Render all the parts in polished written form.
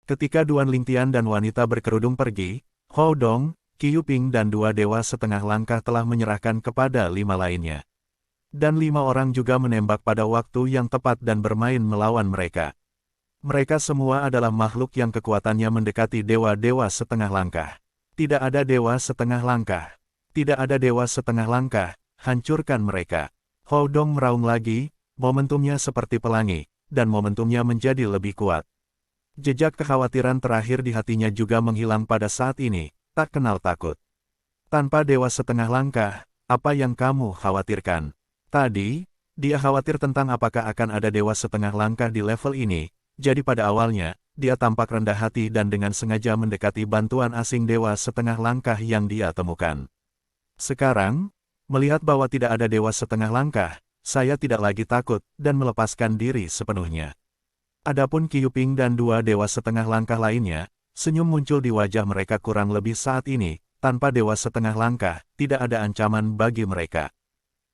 Ketika Duan Lingtian dan wanita berkerudung pergi, Hou Dong, Qiu Ping dan dua dewa setengah langkah telah menyerahkan kepada 5 lainnya. Dan 5 orang juga menembak pada waktu yang tepat dan bermain melawan mereka. Mereka semua adalah makhluk yang kekuatannya mendekati dewa-dewa setengah langkah. Tidak ada dewa setengah langkah. Tidak ada dewa setengah langkah, hancurkan mereka. Hou Dong meraung lagi, momentumnya seperti pelangi, dan momentumnya menjadi lebih kuat. Jejak kekhawatiran terakhir di hatinya juga menghilang pada saat ini, tak kenal takut. Tanpa dewa setengah langkah, apa yang kamu khawatirkan? Tadi, dia khawatir tentang apakah akan ada dewa setengah langkah di level ini, jadi pada awalnya, dia tampak rendah hati dan dengan sengaja mendekati bantuan asing dewa setengah langkah yang dia temukan. Sekarang, melihat bahwa tidak ada dewa setengah langkah, saya tidak lagi takut dan melepaskan diri sepenuhnya. Adapun Qiu Ping dan dua dewa setengah langkah lainnya, senyum muncul di wajah mereka kurang lebih saat ini, tanpa dewa setengah langkah, tidak ada ancaman bagi mereka.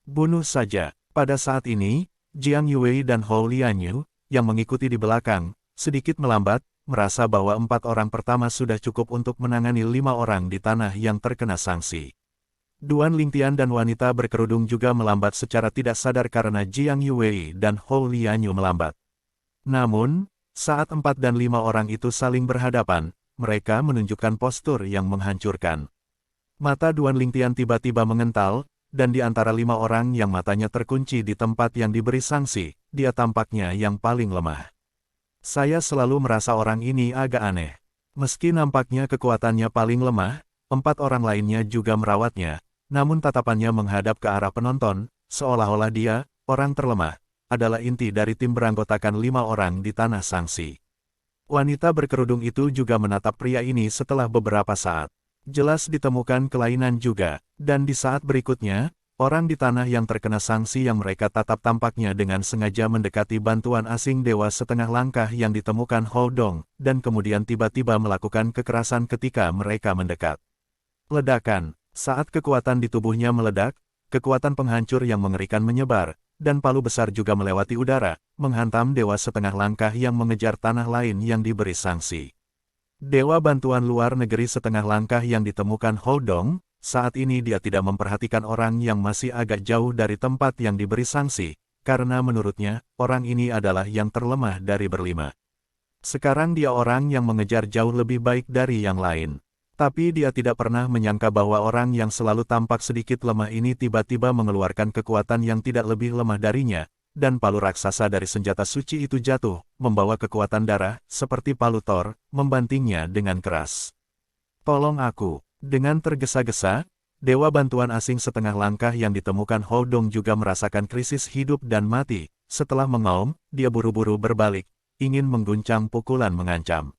Bunuh saja. Pada saat ini, Jiang Yue dan Hou Lianyu, yang mengikuti di belakang, sedikit melambat, merasa bahwa 4 orang pertama sudah cukup untuk menangani 5 orang di tanah yang terkena sanksi. Duan Lingtian dan wanita berkerudung juga melambat secara tidak sadar karena Jiang Yue dan Hou Lianyu melambat. Namun, saat 4 dan 5 orang itu saling berhadapan, mereka menunjukkan postur yang menghancurkan. Mata Duan Lingtian tiba-tiba mengental, dan di antara 5 orang yang matanya terkunci di tempat yang diberi sanksi, dia tampaknya yang paling lemah. Saya selalu merasa orang ini agak aneh. Meski nampaknya kekuatannya paling lemah, 4 orang lainnya juga merawatnya, namun tatapannya menghadap ke arah penonton, seolah-olah dia, orang terlemah, adalah inti dari tim beranggotakan 5 orang di tanah sanksi. Wanita berkerudung itu juga menatap pria ini setelah beberapa saat. Jelas ditemukan kelainan juga, dan di saat berikutnya, orang di tanah yang terkena sanksi yang mereka tatap tampaknya dengan sengaja mendekati bantuan asing dewa setengah langkah yang ditemukan Hou Dong, dan kemudian tiba-tiba melakukan kekerasan ketika mereka mendekat. Ledakan. Saat kekuatan di tubuhnya meledak, kekuatan penghancur yang mengerikan menyebar, dan palu besar juga melewati udara, menghantam dewa setengah langkah yang mengejar tanah lain yang diberi sanksi. Dewa bantuan luar negeri setengah langkah yang ditemukan Hou Dong, saat ini dia tidak memperhatikan orang yang masih agak jauh dari tempat yang diberi sanksi, karena menurutnya, orang ini adalah yang terlemah dari berlima. Sekarang dia orang yang mengejar jauh lebih baik dari yang lain. Tapi dia tidak pernah menyangka bahwa orang yang selalu tampak sedikit lemah ini tiba-tiba mengeluarkan kekuatan yang tidak lebih lemah darinya, dan palu raksasa dari senjata suci itu jatuh, membawa kekuatan darah, seperti palu Thor, membantingnya dengan keras. Tolong aku. Dengan tergesa-gesa, dewa bantuan asing setengah langkah yang ditemukan Hou Dong juga merasakan krisis hidup dan mati. Setelah mengaum, dia buru-buru berbalik, ingin mengguncang pukulan mengancam.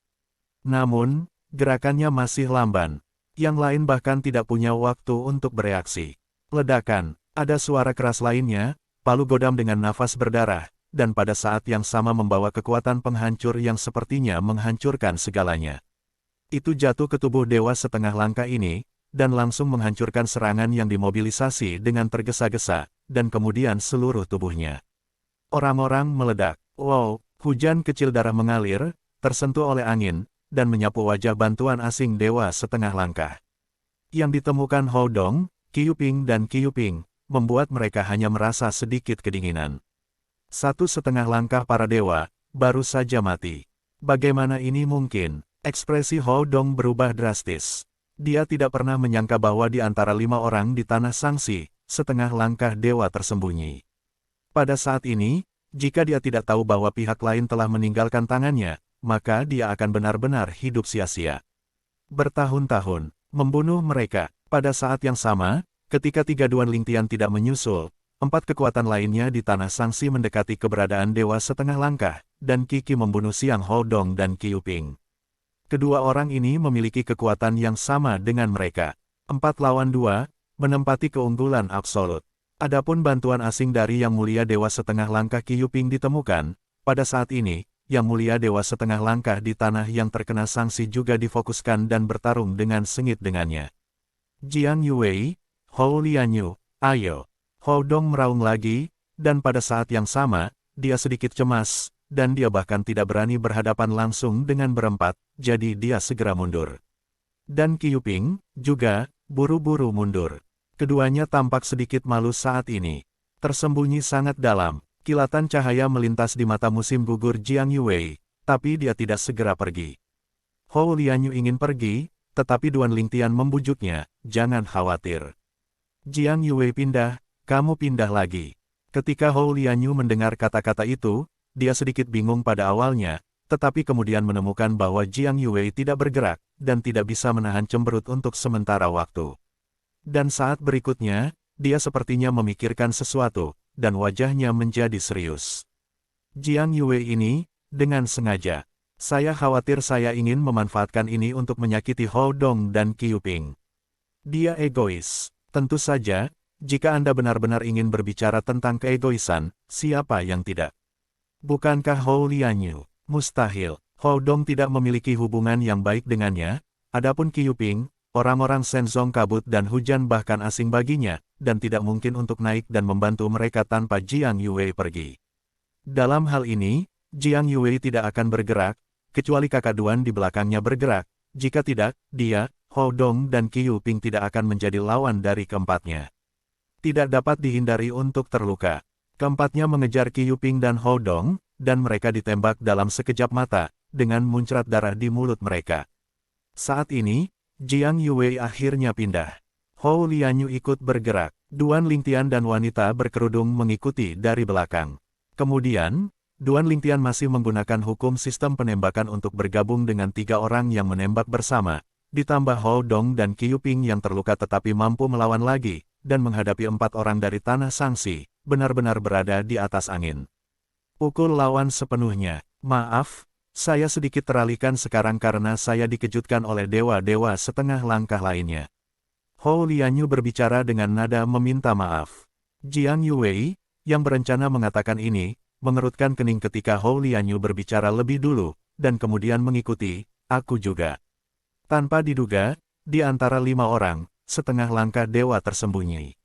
Namun, gerakannya masih lamban. Yang lain bahkan tidak punya waktu untuk bereaksi. Ledakan. Ada suara keras lainnya, palu godam dengan nafas berdarah, dan pada saat yang sama membawa kekuatan penghancur yang sepertinya menghancurkan segalanya. Itu jatuh ke tubuh dewa setengah langkah ini, dan langsung menghancurkan serangan yang dimobilisasi dengan tergesa-gesa, dan kemudian seluruh tubuhnya. Orang-orang meledak. Wow, hujan kecil darah mengalir, tersentuh oleh angin, dan menyapu wajah bantuan asing dewa setengah langkah. Yang ditemukan Hou Dong, Qiu Ping dan Qiu Ping, membuat mereka hanya merasa sedikit kedinginan. 1,5 langkah para dewa, baru saja mati. Bagaimana ini mungkin? Ekspresi Hou Dong berubah drastis. Dia tidak pernah menyangka bahwa di antara 5 orang di tanah sanksi, setengah langkah dewa tersembunyi. Pada saat ini, jika dia tidak tahu bahwa pihak lain telah meninggalkan tangannya, maka dia akan benar-benar hidup sia-sia. Bertahun-tahun, membunuh mereka. Pada saat yang sama, ketika 3 Duan Lingtian tidak menyusul, 4 kekuatan lainnya di tanah sanksi mendekati keberadaan dewa setengah langkah, dan Qi membunuh Xiang Hou Dong dan Qiu Ping. Kedua orang ini memiliki kekuatan yang sama dengan mereka. 4 lawan 2, menempati keunggulan absolut. Adapun bantuan asing dari Yang Mulia Dewa Setengah Langkah Qiu Ping ditemukan, pada saat ini, Yang Mulia Dewa Setengah Langkah di tanah yang terkena sanksi juga difokuskan dan bertarung dengan sengit dengannya. Jiang Yue, Hou Lianyu, ayo. Hou Dong meraung lagi, dan pada saat yang sama, dia sedikit cemas, dan dia bahkan tidak berani berhadapan langsung dengan berempat, jadi dia segera mundur. Dan Qiu Ping juga buru-buru mundur. Keduanya tampak sedikit malu saat ini. Tersembunyi sangat dalam, kilatan cahaya melintas di mata musim gugur Jiang Yue, tapi dia tidak segera pergi. Hou Lianyu ingin pergi, tetapi Duan Lingtian membujuknya, jangan khawatir. Jiang Yue pindah, kamu pindah lagi. Ketika Hou Lianyu mendengar kata-kata itu, dia sedikit bingung pada awalnya, tetapi kemudian menemukan bahwa Jiang Yue tidak bergerak, dan tidak bisa menahan cemberut untuk sementara waktu. Dan saat berikutnya, dia sepertinya memikirkan sesuatu, dan wajahnya menjadi serius. Jiang Yue ini, dengan sengaja. Saya khawatir saya ingin memanfaatkan ini untuk menyakiti Hou Dong dan Qiu Ping. Dia egois. Tentu saja, jika Anda benar-benar ingin berbicara tentang keegoisan, siapa yang tidak? Bukankah Hou Lianyu? Mustahil. Hou Dong tidak memiliki hubungan yang baik dengannya, adapun Qiu Ping, orang-orang Shenzong kabut dan hujan bahkan asing baginya, dan tidak mungkin untuk naik dan membantu mereka tanpa Jiang Yue pergi. Dalam hal ini, Jiang Yue tidak akan bergerak, kecuali kakak Duan di belakangnya bergerak, jika tidak, dia, Hou Dong dan Qiu Ping tidak akan menjadi lawan dari keempatnya. Tidak dapat dihindari untuk terluka. Keempatnya mengejar Qiu Ping dan Hou Dong, dan mereka ditembak dalam sekejap mata, dengan muncrat darah di mulut mereka. Saat ini, Jiang Yue akhirnya pindah. Hou Lianyu ikut bergerak. Duan Lingtian dan wanita berkerudung mengikuti dari belakang. Kemudian, Duan Lingtian masih menggunakan hukum sistem penembakan untuk bergabung dengan 3 orang yang menembak bersama, ditambah Hou Dong dan Qiu Ping yang terluka tetapi mampu melawan lagi, dan menghadapi 4 orang dari Tanah Sangsi, benar-benar berada di atas angin. Pukul lawan sepenuhnya. Maaf, saya sedikit teralihkan sekarang karena saya dikejutkan oleh dewa-dewa setengah langkah lainnya. Hou Lianyu berbicara dengan nada meminta maaf. Jiang Yue, yang berencana mengatakan ini, mengerutkan kening ketika Hou Lianyu berbicara lebih dulu, dan kemudian mengikuti, aku juga. Tanpa diduga, di antara 5 orang, setengah langkah dewa tersembunyi.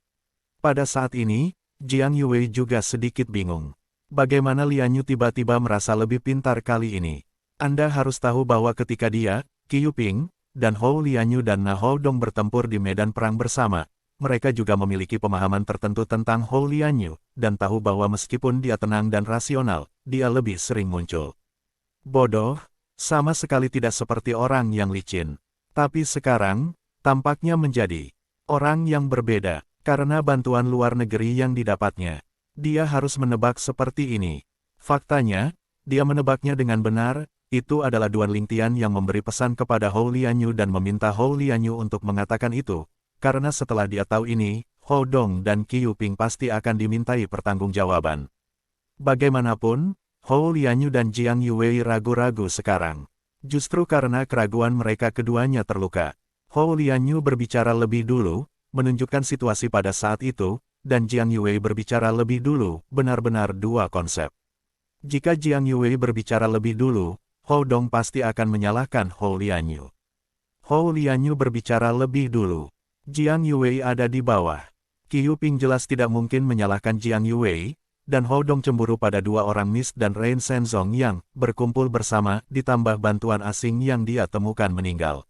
Pada saat ini, Jiang Yue juga sedikit bingung. Bagaimana Lianyu tiba-tiba merasa lebih pintar kali ini? Anda harus tahu bahwa ketika dia, Qiu Ping, dan Hou Lianyu dan Na Hou Dong bertempur di medan perang bersama, mereka juga memiliki pemahaman tertentu tentang Hou Lianyu, dan tahu bahwa meskipun dia tenang dan rasional, dia lebih sering muncul. Bodoh, sama sekali tidak seperti orang yang licin. Tapi sekarang, tampaknya menjadi orang yang berbeda, karena bantuan luar negeri yang didapatnya. Dia harus menebak seperti ini. Faktanya, dia menebaknya dengan benar, itu adalah Duan Lingtian yang memberi pesan kepada Hou Lianyu dan meminta Hou Lianyu untuk mengatakan itu, karena setelah dia tahu ini, Hou Dong dan Qiu Ping pasti akan dimintai pertanggungjawaban. Bagaimanapun, Hou Lianyu dan Jiang Yue ragu-ragu sekarang. Justru karena keraguan mereka keduanya terluka. Hou Lianyu berbicara lebih dulu, menunjukkan situasi pada saat itu, dan Jiang Yue berbicara lebih dulu, benar-benar 2 konsep. Jika Jiang Yue berbicara lebih dulu, Hou Dong pasti akan menyalahkan Hou Lianyu. Hou Lianyu berbicara lebih dulu. Jiang Yue ada di bawah. Qiu Ping jelas tidak mungkin menyalahkan Jiang Yue, dan Hou Dong cemburu pada 2 orang Miss dan Rain Shenzong yang berkumpul bersama, ditambah bantuan asing yang dia temukan meninggal.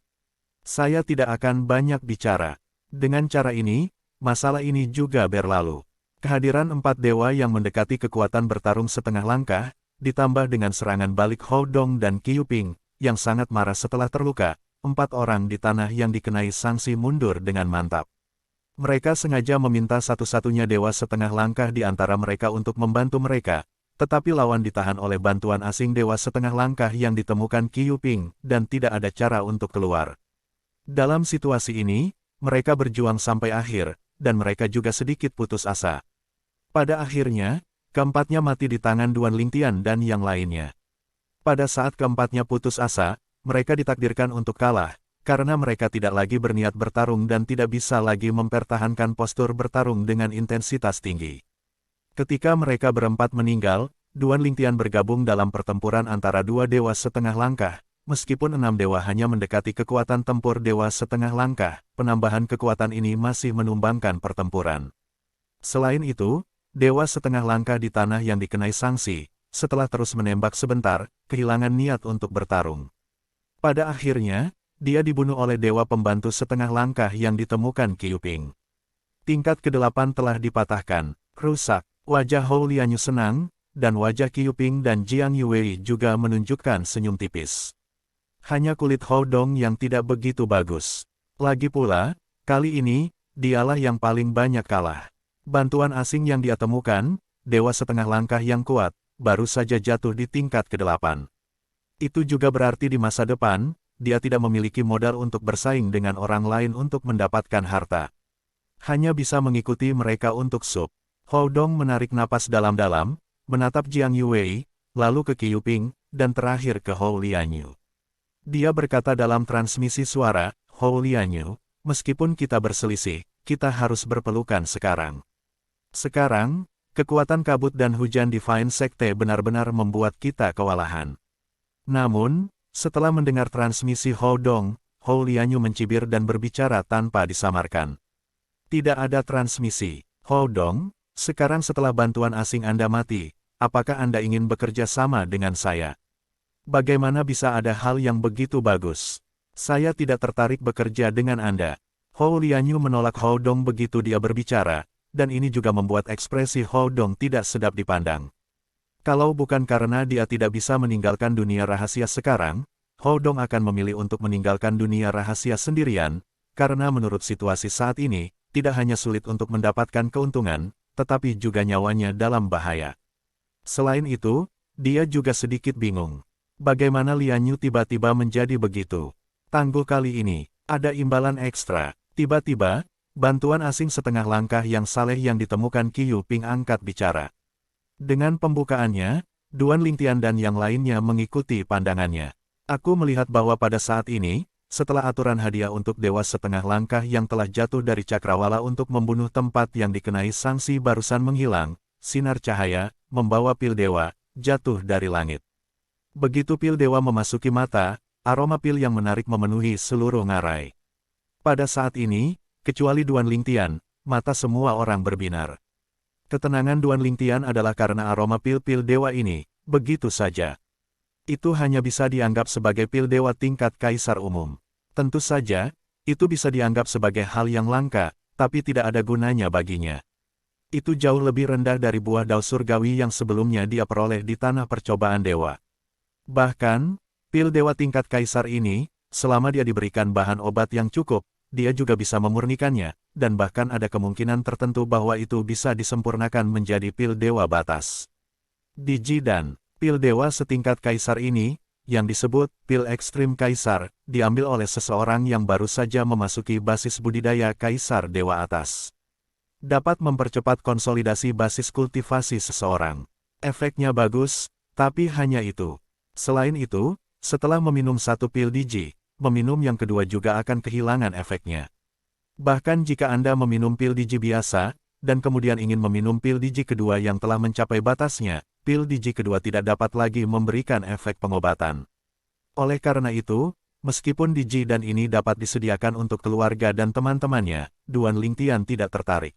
Saya tidak akan banyak bicara. Dengan cara ini, masalah ini juga berlalu. Kehadiran 4 dewa yang mendekati kekuatan bertarung setengah langkah, ditambah dengan serangan balik Hou Dong dan Qiu Ping, yang sangat marah setelah terluka, 4 orang di tanah yang dikenai sanksi mundur dengan mantap. Mereka sengaja meminta satu-satunya dewa setengah langkah di antara mereka untuk membantu mereka, tetapi lawan ditahan oleh bantuan asing dewa setengah langkah yang ditemukan Qiu Ping, dan tidak ada cara untuk keluar. Dalam situasi ini, mereka berjuang sampai akhir, dan mereka juga sedikit putus asa. Pada akhirnya, keempatnya mati di tangan Duan Lingtian dan yang lainnya. Pada saat keempatnya putus asa, mereka ditakdirkan untuk kalah, karena mereka tidak lagi berniat bertarung dan tidak bisa lagi mempertahankan postur bertarung dengan intensitas tinggi. Ketika mereka berempat meninggal, Duan Lingtian bergabung dalam pertempuran antara 2 dewa setengah langkah. Meskipun 6 dewa hanya mendekati kekuatan tempur dewa setengah langkah, penambahan kekuatan ini masih menumbangkan pertempuran. Selain itu, dewa setengah langkah di tanah yang dikenai sanksi, setelah terus menembak sebentar, kehilangan niat untuk bertarung. Pada akhirnya, dia dibunuh oleh dewa pembantu setengah langkah yang ditemukan Qiuping. Tingkat ke-8 telah dipatahkan, rusak. Wajah Hou Lianyu senang, dan wajah Qiuping dan Jiang Yuwei juga menunjukkan senyum tipis. Hanya kulit Hou Dong yang tidak begitu bagus. Lagi pula, kali ini, dialah yang paling banyak kalah. Bantuan asing yang dia temukan, dewa setengah langkah yang kuat, baru saja jatuh di tingkat ke-8. Itu juga berarti di masa depan, dia tidak memiliki modal untuk bersaing dengan orang lain untuk mendapatkan harta. Hanya bisa mengikuti mereka untuk sup. Hou Dong menarik napas dalam-dalam, menatap Jiang Yuwei, lalu ke Qiuping, dan terakhir ke Hou Lianyu. Dia berkata dalam transmisi suara, Hou Lianyu, meskipun kita berselisih, kita harus berpelukan sekarang. Sekarang, kekuatan kabut dan hujan Divine Sekte benar-benar membuat kita kewalahan. Namun, setelah mendengar transmisi Hou Dong, Hou Lianyu mencibir dan berbicara tanpa disamarkan. Tidak ada transmisi. Hou Dong, sekarang setelah bantuan asing Anda mati, apakah Anda ingin bekerja sama dengan saya? Bagaimana bisa ada hal yang begitu bagus? Saya tidak tertarik bekerja dengan Anda. Hou Lianyu menolak Hou Dong begitu dia berbicara, dan ini juga membuat ekspresi Hou Dong tidak sedap dipandang. Kalau bukan karena dia tidak bisa meninggalkan dunia rahasia sekarang, Hou Dong akan memilih untuk meninggalkan dunia rahasia sendirian, karena menurut situasi saat ini, tidak hanya sulit untuk mendapatkan keuntungan, tetapi juga nyawanya dalam bahaya. Selain itu, dia juga sedikit bingung. Bagaimana Lianyu tiba-tiba menjadi begitu? Tangguh kali ini, ada imbalan ekstra. Tiba-tiba, bantuan asing setengah langkah yang saleh yang ditemukan Qiuping angkat bicara. Dengan pembukaannya, Duan Lingtian dan yang lainnya mengikuti pandangannya. Aku melihat bahwa pada saat ini, setelah aturan hadiah untuk dewa setengah langkah yang telah jatuh dari cakrawala untuk membunuh tempat yang dikenai sanksi barusan menghilang, sinar cahaya, membawa pil dewa, jatuh dari langit. Begitu pil dewa memasuki mata, aroma pil yang menarik memenuhi seluruh ngarai. Pada saat ini, kecuali Duan Lingtian, mata semua orang berbinar. Ketenangan Duan Lingtian adalah karena aroma pil-pil dewa ini, begitu saja. Itu hanya bisa dianggap sebagai pil dewa tingkat kaisar umum. Tentu saja, itu bisa dianggap sebagai hal yang langka, tapi tidak ada gunanya baginya. Itu jauh lebih rendah dari buah daun surgawi yang sebelumnya dia peroleh di tanah percobaan dewa. Bahkan, pil dewa tingkat kaisar ini, selama dia diberikan bahan obat yang cukup, dia juga bisa memurnikannya, dan bahkan ada kemungkinan tertentu bahwa itu bisa disempurnakan menjadi pil dewa batas. Di Jidan, pil dewa setingkat kaisar ini, yang disebut pil ekstrim kaisar, diambil oleh seseorang yang baru saja memasuki basis budidaya kaisar dewa atas. Dapat mempercepat konsolidasi basis kultivasi seseorang. Efeknya bagus, tapi hanya itu. Selain itu, setelah meminum satu pil Diji, meminum yang kedua juga akan kehilangan efeknya. Bahkan jika Anda meminum pil Diji biasa, dan kemudian ingin meminum pil Diji kedua yang telah mencapai batasnya, pil Diji kedua tidak dapat lagi memberikan efek pengobatan. Oleh karena itu, meskipun Diji dan ini dapat disediakan untuk keluarga dan teman-temannya, Duan Lingtian tidak tertarik.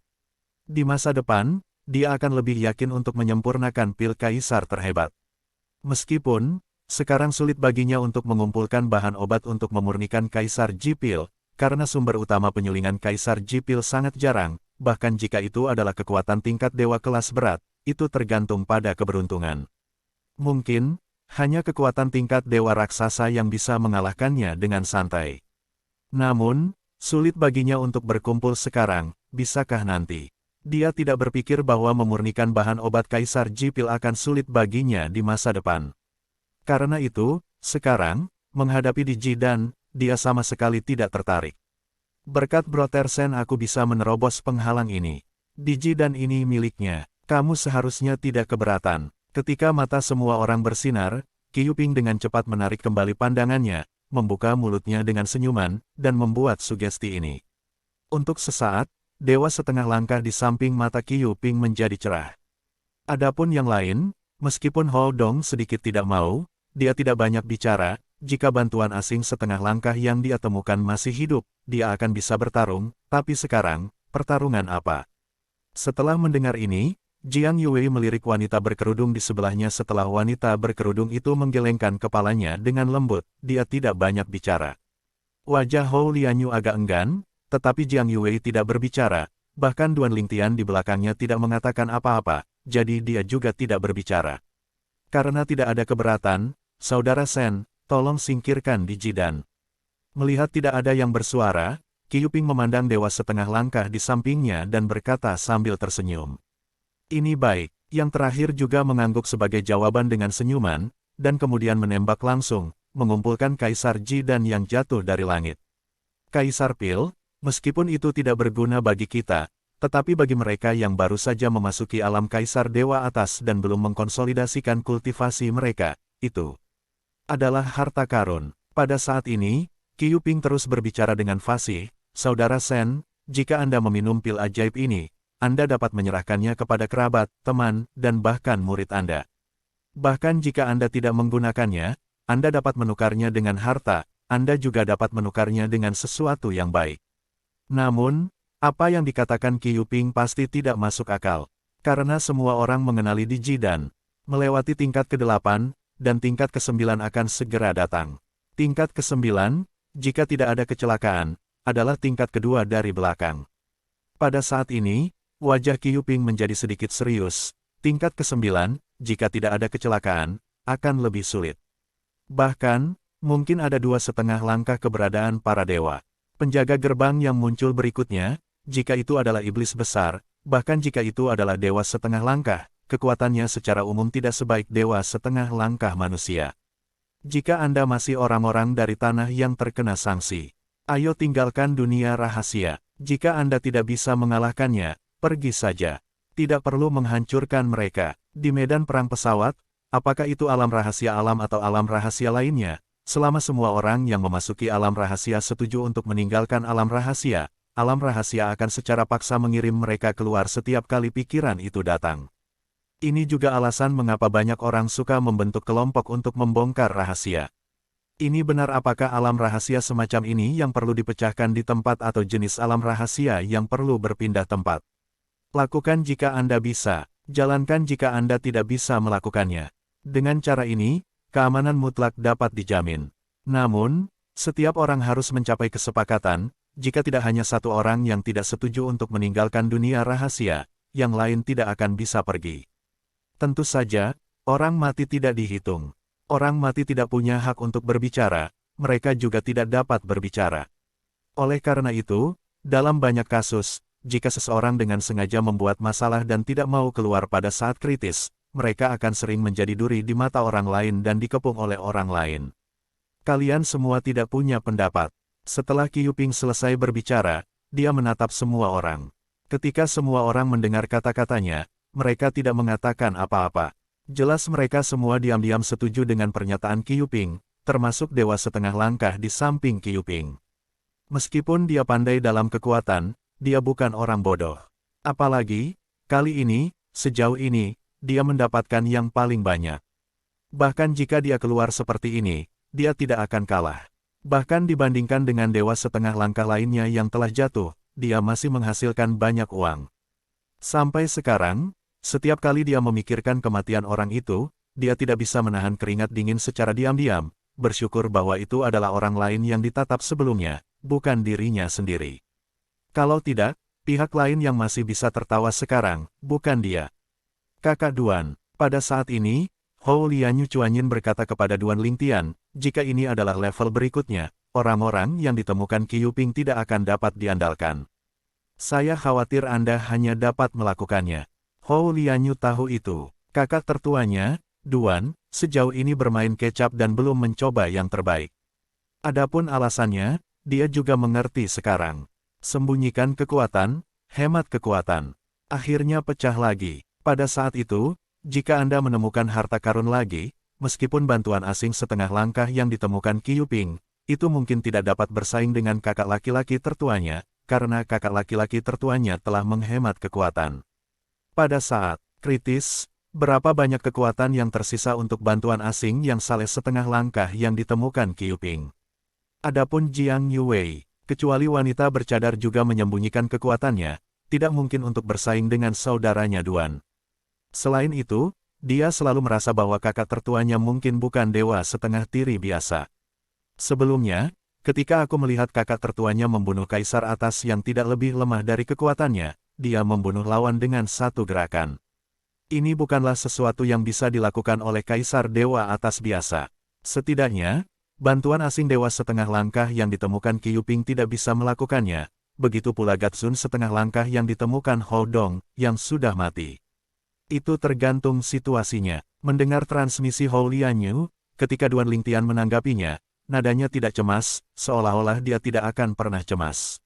Di masa depan, dia akan lebih yakin untuk menyempurnakan pil kaisar terhebat. Meskipun, sekarang sulit baginya untuk mengumpulkan bahan obat untuk memurnikan kaisar Ji-pil, karena sumber utama penyulingan kaisar Ji-pil sangat jarang, bahkan jika itu adalah kekuatan tingkat dewa kelas berat, itu tergantung pada keberuntungan. Mungkin, hanya kekuatan tingkat dewa raksasa yang bisa mengalahkannya dengan santai. Namun, sulit baginya untuk berkumpul sekarang, bisakah nanti? Dia tidak berpikir bahwa memurnikan bahan obat kaisar Ji-pil akan sulit baginya di masa depan. Karena itu, sekarang, menghadapi di Jidan, dia sama sekali tidak tertarik. Berkat Brotersen aku bisa menerobos penghalang ini. Di Jidan ini miliknya. Kamu seharusnya tidak keberatan. Ketika mata semua orang bersinar, Qiuping dengan cepat menarik kembali pandangannya, membuka mulutnya dengan senyuman, dan membuat sugesti ini. Untuk sesaat, dewa setengah langkah di samping mata Qiuping menjadi cerah. Adapun yang lain, meskipun Hou Dong sedikit tidak mau, dia tidak banyak bicara, jika bantuan asing setengah langkah yang dia temukan masih hidup, dia akan bisa bertarung, tapi sekarang, pertarungan apa? Setelah mendengar ini, Jiang Yue melirik wanita berkerudung di sebelahnya setelah wanita berkerudung itu menggelengkan kepalanya dengan lembut, dia tidak banyak bicara. Wajah Hou Lianyu agak enggan, tetapi Jiang Yue tidak berbicara, bahkan Duan Lingtian di belakangnya tidak mengatakan apa-apa, jadi dia juga tidak berbicara. Karena tidak ada keberatan, Saudara Sen, tolong singkirkan di Jidan. Melihat tidak ada yang bersuara, Qi Yuping memandang dewa setengah langkah di sampingnya dan berkata sambil tersenyum. Ini baik, yang terakhir juga mengangguk sebagai jawaban dengan senyuman, dan kemudian menembak langsung, mengumpulkan Kaisar Jidan yang jatuh dari langit. Kaisar Pil, meskipun itu tidak berguna bagi kita, tetapi bagi mereka yang baru saja memasuki alam Kaisar Dewa Atas dan belum mengkonsolidasikan kultivasi mereka, itu adalah harta karun. Pada saat ini, Qi Yuping terus berbicara dengan fasih, Saudara Sen, jika Anda meminum pil ajaib ini, Anda dapat menyerahkannya kepada kerabat, teman, dan bahkan murid Anda. Bahkan jika Anda tidak menggunakannya, Anda dapat menukarnya dengan harta, Anda juga dapat menukarnya dengan sesuatu yang baik. Namun, apa yang dikatakan Qi Yuping pasti tidak masuk akal, karena semua orang mengenali di Jidan. Melewati tingkat ke-8, dan tingkat ke-9 akan segera datang. Tingkat ke-9, jika tidak ada kecelakaan, adalah tingkat kedua dari belakang. Pada saat ini, wajah Qi Yuping menjadi sedikit serius. Tingkat ke-9, jika tidak ada kecelakaan, akan lebih sulit. Bahkan, mungkin ada 2,5 langkah keberadaan para dewa. Penjaga gerbang yang muncul berikutnya, jika itu adalah iblis besar, bahkan jika itu adalah dewa setengah langkah, kekuatannya secara umum tidak sebaik dewa setengah langkah manusia. Jika Anda masih orang-orang dari tanah yang terkena sanksi, ayo tinggalkan dunia rahasia. Jika Anda tidak bisa mengalahkannya, pergi saja. Tidak perlu menghancurkan mereka. Di medan perang pesawat, apakah itu alam rahasia alam atau alam rahasia lainnya, selama semua orang yang memasuki alam rahasia setuju untuk meninggalkan alam rahasia akan secara paksa mengirim mereka keluar setiap kali pikiran itu datang. Ini juga alasan mengapa banyak orang suka membentuk kelompok untuk membongkar rahasia. Ini benar, apakah alam rahasia semacam ini yang perlu dipecahkan di tempat atau jenis alam rahasia yang perlu berpindah tempat? Lakukan jika Anda bisa, jalankan jika Anda tidak bisa melakukannya. Dengan cara ini, keamanan mutlak dapat dijamin. Namun, setiap orang harus mencapai kesepakatan, jika tidak hanya satu orang yang tidak setuju untuk meninggalkan dunia rahasia, yang lain tidak akan bisa pergi. Tentu saja, orang mati tidak dihitung. Orang mati tidak punya hak untuk berbicara, mereka juga tidak dapat berbicara. Oleh karena itu, dalam banyak kasus, jika seseorang dengan sengaja membuat masalah dan tidak mau keluar pada saat kritis, mereka akan sering menjadi duri di mata orang lain dan dikepung oleh orang lain. Kalian semua tidak punya pendapat. Setelah Qi Yuping selesai berbicara, dia menatap semua orang. Ketika semua orang mendengar kata-katanya, mereka tidak mengatakan apa-apa. Jelas mereka semua diam-diam setuju dengan pernyataan Qi Yuping, termasuk dewa setengah langkah di samping Qi Yuping. Meskipun dia pandai dalam kekuatan, dia bukan orang bodoh. Apalagi, kali ini, sejauh ini, dia mendapatkan yang paling banyak. Bahkan jika dia keluar seperti ini, dia tidak akan kalah. Bahkan dibandingkan dengan dewa setengah langkah lainnya yang telah jatuh, dia masih menghasilkan banyak uang. Sampai sekarang, setiap kali dia memikirkan kematian orang itu, dia tidak bisa menahan keringat dingin secara diam-diam, bersyukur bahwa itu adalah orang lain yang ditatap sebelumnya, bukan dirinya sendiri. Kalau tidak, pihak lain yang masih bisa tertawa sekarang, bukan dia. Kakak Duan, pada saat ini, Hou Lianyu Chuanyin berkata kepada Duan Lingtian, jika ini adalah level berikutnya, orang-orang yang ditemukan Qi Yuping tidak akan dapat diandalkan. Saya khawatir Anda hanya dapat melakukannya. Hou Lianyu tahu itu. Kakak tertuanya, Duan, sejauh ini bermain kecap dan belum mencoba yang terbaik. Adapun alasannya, dia juga mengerti sekarang. Sembunyikan kekuatan, hemat kekuatan. Akhirnya pecah lagi. Pada saat itu, jika Anda menemukan harta karun lagi, meskipun bantuan asing setengah langkah yang ditemukan Qi Yuping, itu mungkin tidak dapat bersaing dengan kakak laki-laki tertuanya, karena kakak laki-laki tertuanya telah menghemat kekuatan. Pada saat kritis, berapa banyak kekuatan yang tersisa untuk bantuan asing yang saleh setengah langkah yang ditemukan Qi Yuping? Adapun Jiang Yue, kecuali wanita bercadar juga menyembunyikan kekuatannya, tidak mungkin untuk bersaing dengan saudaranya Duan. Selain itu, dia selalu merasa bahwa kakak tertuanya mungkin bukan dewa setengah tiri biasa. Sebelumnya, ketika aku melihat kakak tertuanya membunuh kaisar atas yang tidak lebih lemah dari kekuatannya, dia membunuh lawan dengan satu gerakan. Ini bukanlah sesuatu yang bisa dilakukan oleh kaisar dewa atas biasa. Setidaknya, bantuan asing dewa setengah langkah yang ditemukan Qiyuping tidak bisa melakukannya, begitu pula Gatsun setengah langkah yang ditemukan Hodong, yang sudah mati. Itu tergantung situasinya. Mendengar transmisi Hou Lianyu, ketika Duan Lingtian menanggapinya, nadanya tidak cemas, seolah-olah dia tidak akan pernah cemas.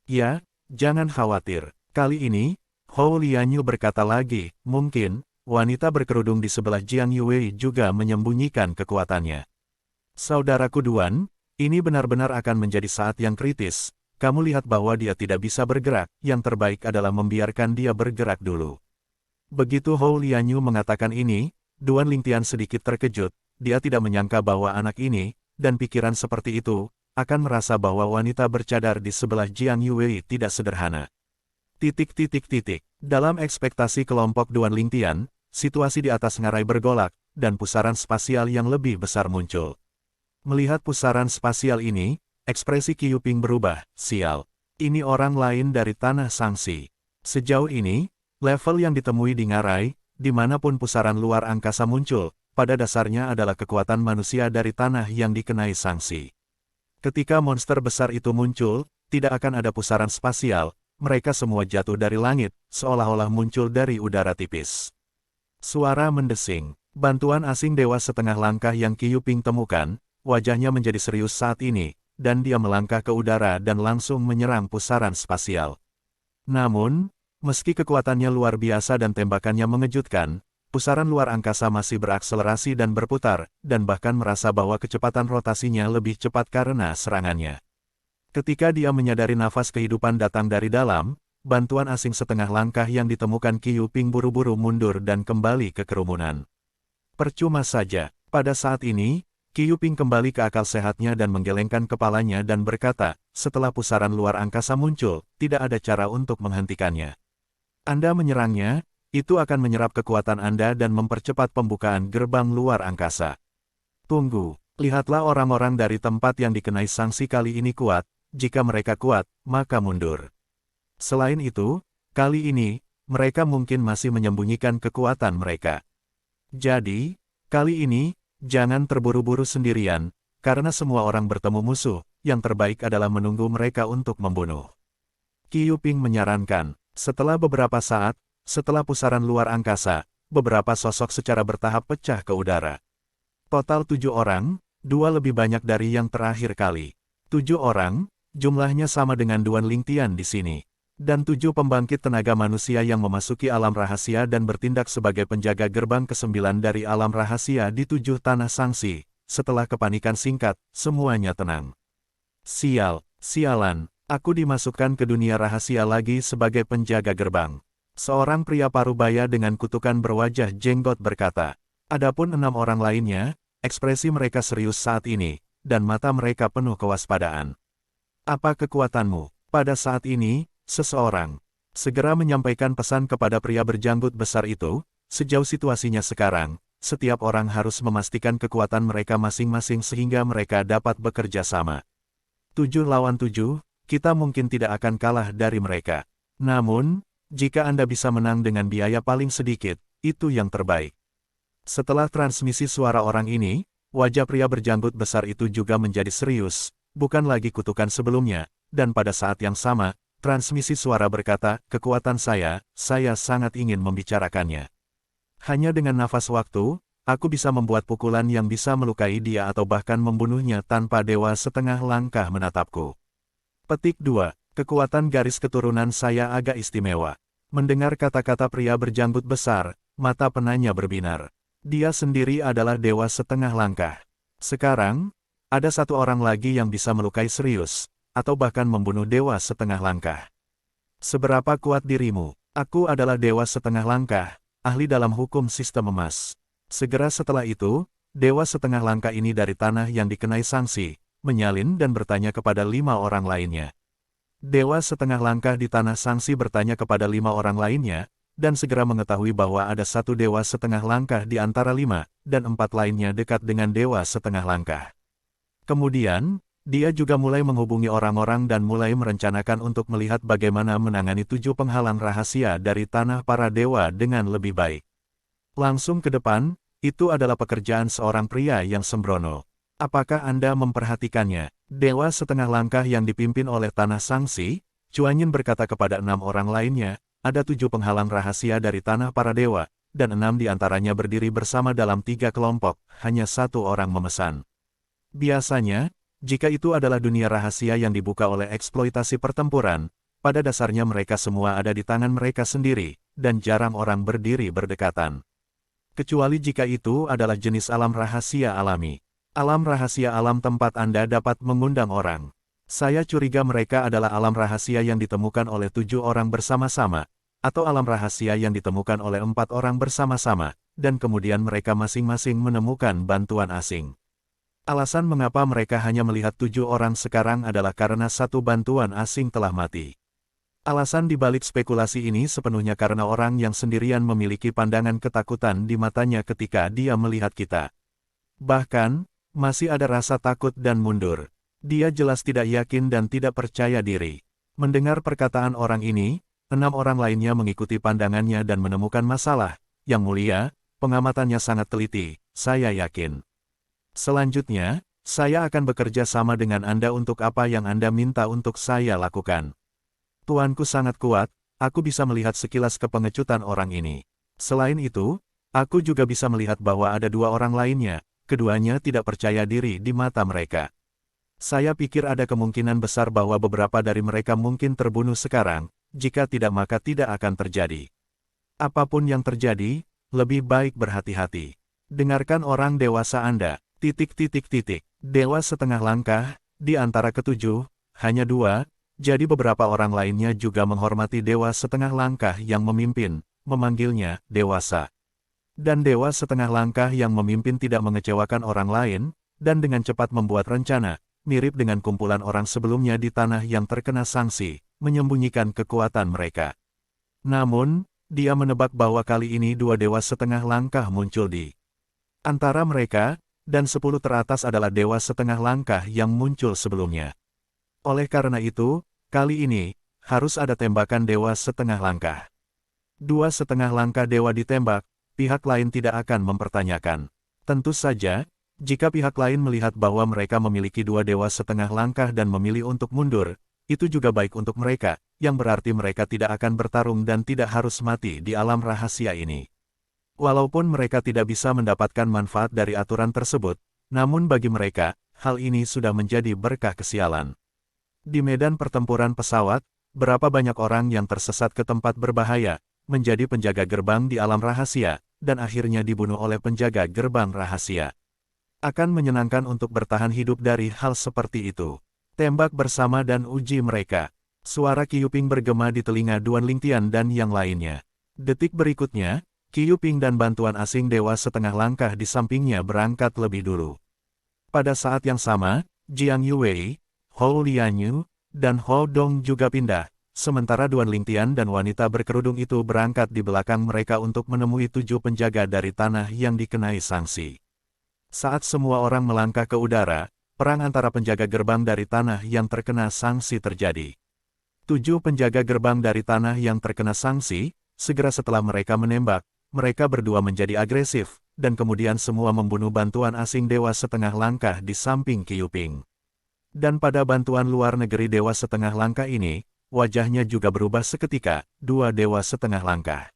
Ya, jangan khawatir. Kali ini, Hou Lianyu berkata lagi, mungkin, wanita berkerudung di sebelah Jiang Yue juga menyembunyikan kekuatannya. Saudaraku Duan, ini benar-benar akan menjadi saat yang kritis. Kamu lihat bahwa dia tidak bisa bergerak, yang terbaik adalah membiarkan dia bergerak dulu. Begitu Hou Lianyu mengatakan ini, Duan Lingtian sedikit terkejut, dia tidak menyangka bahwa anak ini, dan pikiran seperti itu, akan merasa bahwa wanita bercadar di sebelah Jiang Yue tidak sederhana. Dalam ekspektasi kelompok Duan Lingtian, situasi di atas ngarai bergolak, dan pusaran spasial yang lebih besar muncul. Melihat pusaran spasial ini, ekspresi Qiyuping berubah, sial. Ini orang lain dari Tanah Sangsi. Sejauh ini, level yang ditemui di ngarai, dimanapun pusaran luar angkasa muncul, pada dasarnya adalah kekuatan manusia dari tanah yang dikenai sanksi. Ketika monster besar itu muncul, tidak akan ada pusaran spasial, mereka semua jatuh dari langit, seolah-olah muncul dari udara tipis. Suara mendesing, bantuan asing dewa setengah langkah yang Qiyuping temukan, wajahnya menjadi serius saat ini, dan dia melangkah ke udara dan langsung menyerang pusaran spasial. Namun, meski kekuatannya luar biasa dan tembakannya mengejutkan, pusaran luar angkasa masih berakselerasi dan berputar, dan bahkan merasa bahwa kecepatan rotasinya lebih cepat karena serangannya. Ketika dia menyadari nafas kehidupan datang dari dalam, bantuan asing setengah langkah yang ditemukan Qiyuping buru-buru mundur dan kembali ke kerumunan. Percuma saja, pada saat ini, Qiyuping kembali ke akal sehatnya dan menggelengkan kepalanya dan berkata, setelah pusaran luar angkasa muncul, tidak ada cara untuk menghentikannya. Anda menyerangnya, itu akan menyerap kekuatan Anda dan mempercepat pembukaan gerbang luar angkasa. Tunggu, lihatlah orang-orang dari tempat yang dikenai sanksi kali ini kuat, jika mereka kuat, maka mundur. Selain itu, kali ini, mereka mungkin masih menyembunyikan kekuatan mereka. Jadi, kali ini, jangan terburu-buru sendirian, karena semua orang bertemu musuh, yang terbaik adalah menunggu mereka untuk membunuh. Qiyuping menyarankan. Setelah beberapa saat, setelah pusaran luar angkasa, beberapa sosok secara bertahap pecah ke udara. Total 7 orang, 2 lebih banyak dari yang terakhir kali. 7 orang, jumlahnya sama dengan Duan Lingtian di sini. Dan 7 pembangkit tenaga manusia yang memasuki alam rahasia dan bertindak sebagai penjaga gerbang ke-9 dari alam rahasia di 7 tanah sangsi. Setelah kepanikan singkat, semuanya tenang. Sialan. Aku dimasukkan ke dunia rahasia lagi sebagai penjaga gerbang. Seorang pria parubaya dengan kutukan berwajah jenggot berkata. Adapun 6 orang lainnya, ekspresi mereka serius saat ini, dan mata mereka penuh kewaspadaan. Apa kekuatanmu? Pada saat ini, seseorang segera menyampaikan pesan kepada pria berjanggut besar itu, sejauh situasinya sekarang, setiap orang harus memastikan kekuatan mereka masing-masing sehingga mereka dapat bekerja sama. 7 lawan 7, kita mungkin tidak akan kalah dari mereka. Namun, jika Anda bisa menang dengan biaya paling sedikit, itu yang terbaik. Setelah transmisi suara orang ini, wajah pria berjanggut besar itu juga menjadi serius, bukan lagi kutukan sebelumnya, dan pada saat yang sama, transmisi suara berkata, kekuatan saya sangat ingin membicarakannya. Hanya dengan nafas waktu, aku bisa membuat pukulan yang bisa melukai dia atau bahkan membunuhnya tanpa dewa setengah langkah menatapku. Petik 2. Kekuatan garis keturunan saya agak istimewa. Mendengar kata-kata pria berjanggut besar, mata penanya berbinar. Dia sendiri adalah dewa setengah langkah. Sekarang, ada satu orang lagi yang bisa melukai serius, atau bahkan membunuh dewa setengah langkah. Seberapa kuat dirimu? Aku adalah dewa setengah langkah, ahli dalam hukum sistem emas. Segera setelah itu, dewa setengah langkah ini dari tanah yang dikenai sanksi, menyalin dan bertanya kepada 5 orang lainnya. Dewa setengah langkah di tanah sangsi bertanya kepada 5 orang lainnya, dan segera mengetahui bahwa ada satu dewa setengah langkah di antara 5, dan 4 lainnya dekat dengan dewa setengah langkah. Kemudian, dia juga mulai menghubungi orang-orang dan mulai merencanakan untuk melihat bagaimana menangani 7 penghalang rahasia dari tanah para dewa dengan lebih baik. Langsung ke depan, itu adalah pekerjaan seorang pria yang sembrono. Apakah Anda memperhatikannya? Dewa setengah langkah yang dipimpin oleh Tanah Sangsi, Chuanyin berkata kepada 6 orang lainnya, ada 7 penghalang rahasia dari tanah para dewa, dan 6 di antaranya berdiri bersama dalam 3 kelompok, hanya 1 orang memesan. Biasanya, jika itu adalah dunia rahasia yang dibuka oleh eksploitasi pertempuran, pada dasarnya mereka semua ada di tangan mereka sendiri, dan jarang orang berdiri berdekatan. Kecuali jika itu adalah jenis alam rahasia alami. Alam rahasia alam tempat Anda dapat mengundang orang. Saya curiga mereka adalah alam rahasia yang ditemukan oleh 7 orang bersama-sama, atau alam rahasia yang ditemukan oleh 4 orang bersama-sama, dan kemudian mereka masing-masing menemukan bantuan asing. Alasan mengapa mereka hanya melihat 7 orang sekarang adalah karena satu bantuan asing telah mati. Alasan dibalik spekulasi ini sepenuhnya karena orang yang sendirian memiliki pandangan ketakutan di matanya ketika dia melihat kita. Bahkan, masih ada rasa takut dan mundur. Dia jelas tidak yakin dan tidak percaya diri. Mendengar perkataan orang ini, 6 orang lainnya mengikuti pandangannya dan menemukan masalah. Yang mulia, pengamatannya sangat teliti, saya yakin. Selanjutnya, saya akan bekerja sama dengan Anda untuk apa yang Anda minta untuk saya lakukan. Tuanku sangat kuat, aku bisa melihat sekilas kepengecutan orang ini. Selain itu, aku juga bisa melihat bahwa ada 2 orang lainnya, keduanya tidak percaya diri di mata mereka. Saya pikir ada kemungkinan besar bahwa beberapa dari mereka mungkin terbunuh sekarang, jika tidak maka tidak akan terjadi. Apapun yang terjadi, lebih baik berhati-hati. Dengarkan orang dewasa Anda. Dewa setengah langkah, di antara ketujuh, hanya 2, jadi beberapa orang lainnya juga menghormati dewa setengah langkah yang memimpin, memanggilnya dewasa. Dan dewa setengah langkah yang memimpin tidak mengecewakan orang lain, dan dengan cepat membuat rencana, mirip dengan kumpulan orang sebelumnya di tanah yang terkena sanksi, menyembunyikan kekuatan mereka. Namun, dia menebak bahwa kali ini 2 dewa setengah langkah muncul di antara mereka, dan 10 teratas adalah dewa setengah langkah yang muncul sebelumnya. Oleh karena itu, kali ini, harus ada tembakan dewa setengah langkah. 2 setengah langkah dewa ditembak, pihak lain tidak akan mempertanyakan. Tentu saja, jika pihak lain melihat bahwa mereka memiliki 2 dewa setengah langkah dan memilih untuk mundur, itu juga baik untuk mereka, yang berarti mereka tidak akan bertarung dan tidak harus mati di alam rahasia ini. Walaupun mereka tidak bisa mendapatkan manfaat dari aturan tersebut, namun bagi mereka, hal ini sudah menjadi berkah kesialan. Di medan pertempuran pesawat, berapa banyak orang yang tersesat ke tempat berbahaya, menjadi penjaga gerbang di alam rahasia, dan akhirnya dibunuh oleh penjaga gerbang rahasia. Akan menyenangkan untuk bertahan hidup dari hal seperti itu. Tembak bersama dan uji mereka. Suara Qiu Ping bergema di telinga Duan Lingtian dan yang lainnya. Detik berikutnya, Qiu Ping dan bantuan asing dewa setengah langkah di sampingnya berangkat lebih dulu. Pada saat yang sama, Jiang Yuwei, Hou Lianyu, dan Hou Dong juga pindah, sementara Duan Lingtian dan wanita berkerudung itu berangkat di belakang mereka untuk menemui 7 penjaga dari tanah yang dikenai sanksi. Saat semua orang melangkah ke udara, perang antara penjaga gerbang dari tanah yang terkena sanksi terjadi. 7 penjaga gerbang dari tanah yang terkena sanksi, segera setelah mereka menembak, mereka berdua menjadi agresif, dan kemudian semua membunuh bantuan asing dewa setengah langkah di samping Qiu Ping. Dan pada bantuan luar negeri dewa setengah langkah ini, wajahnya juga berubah seketika, 2 dewa setengah langkah.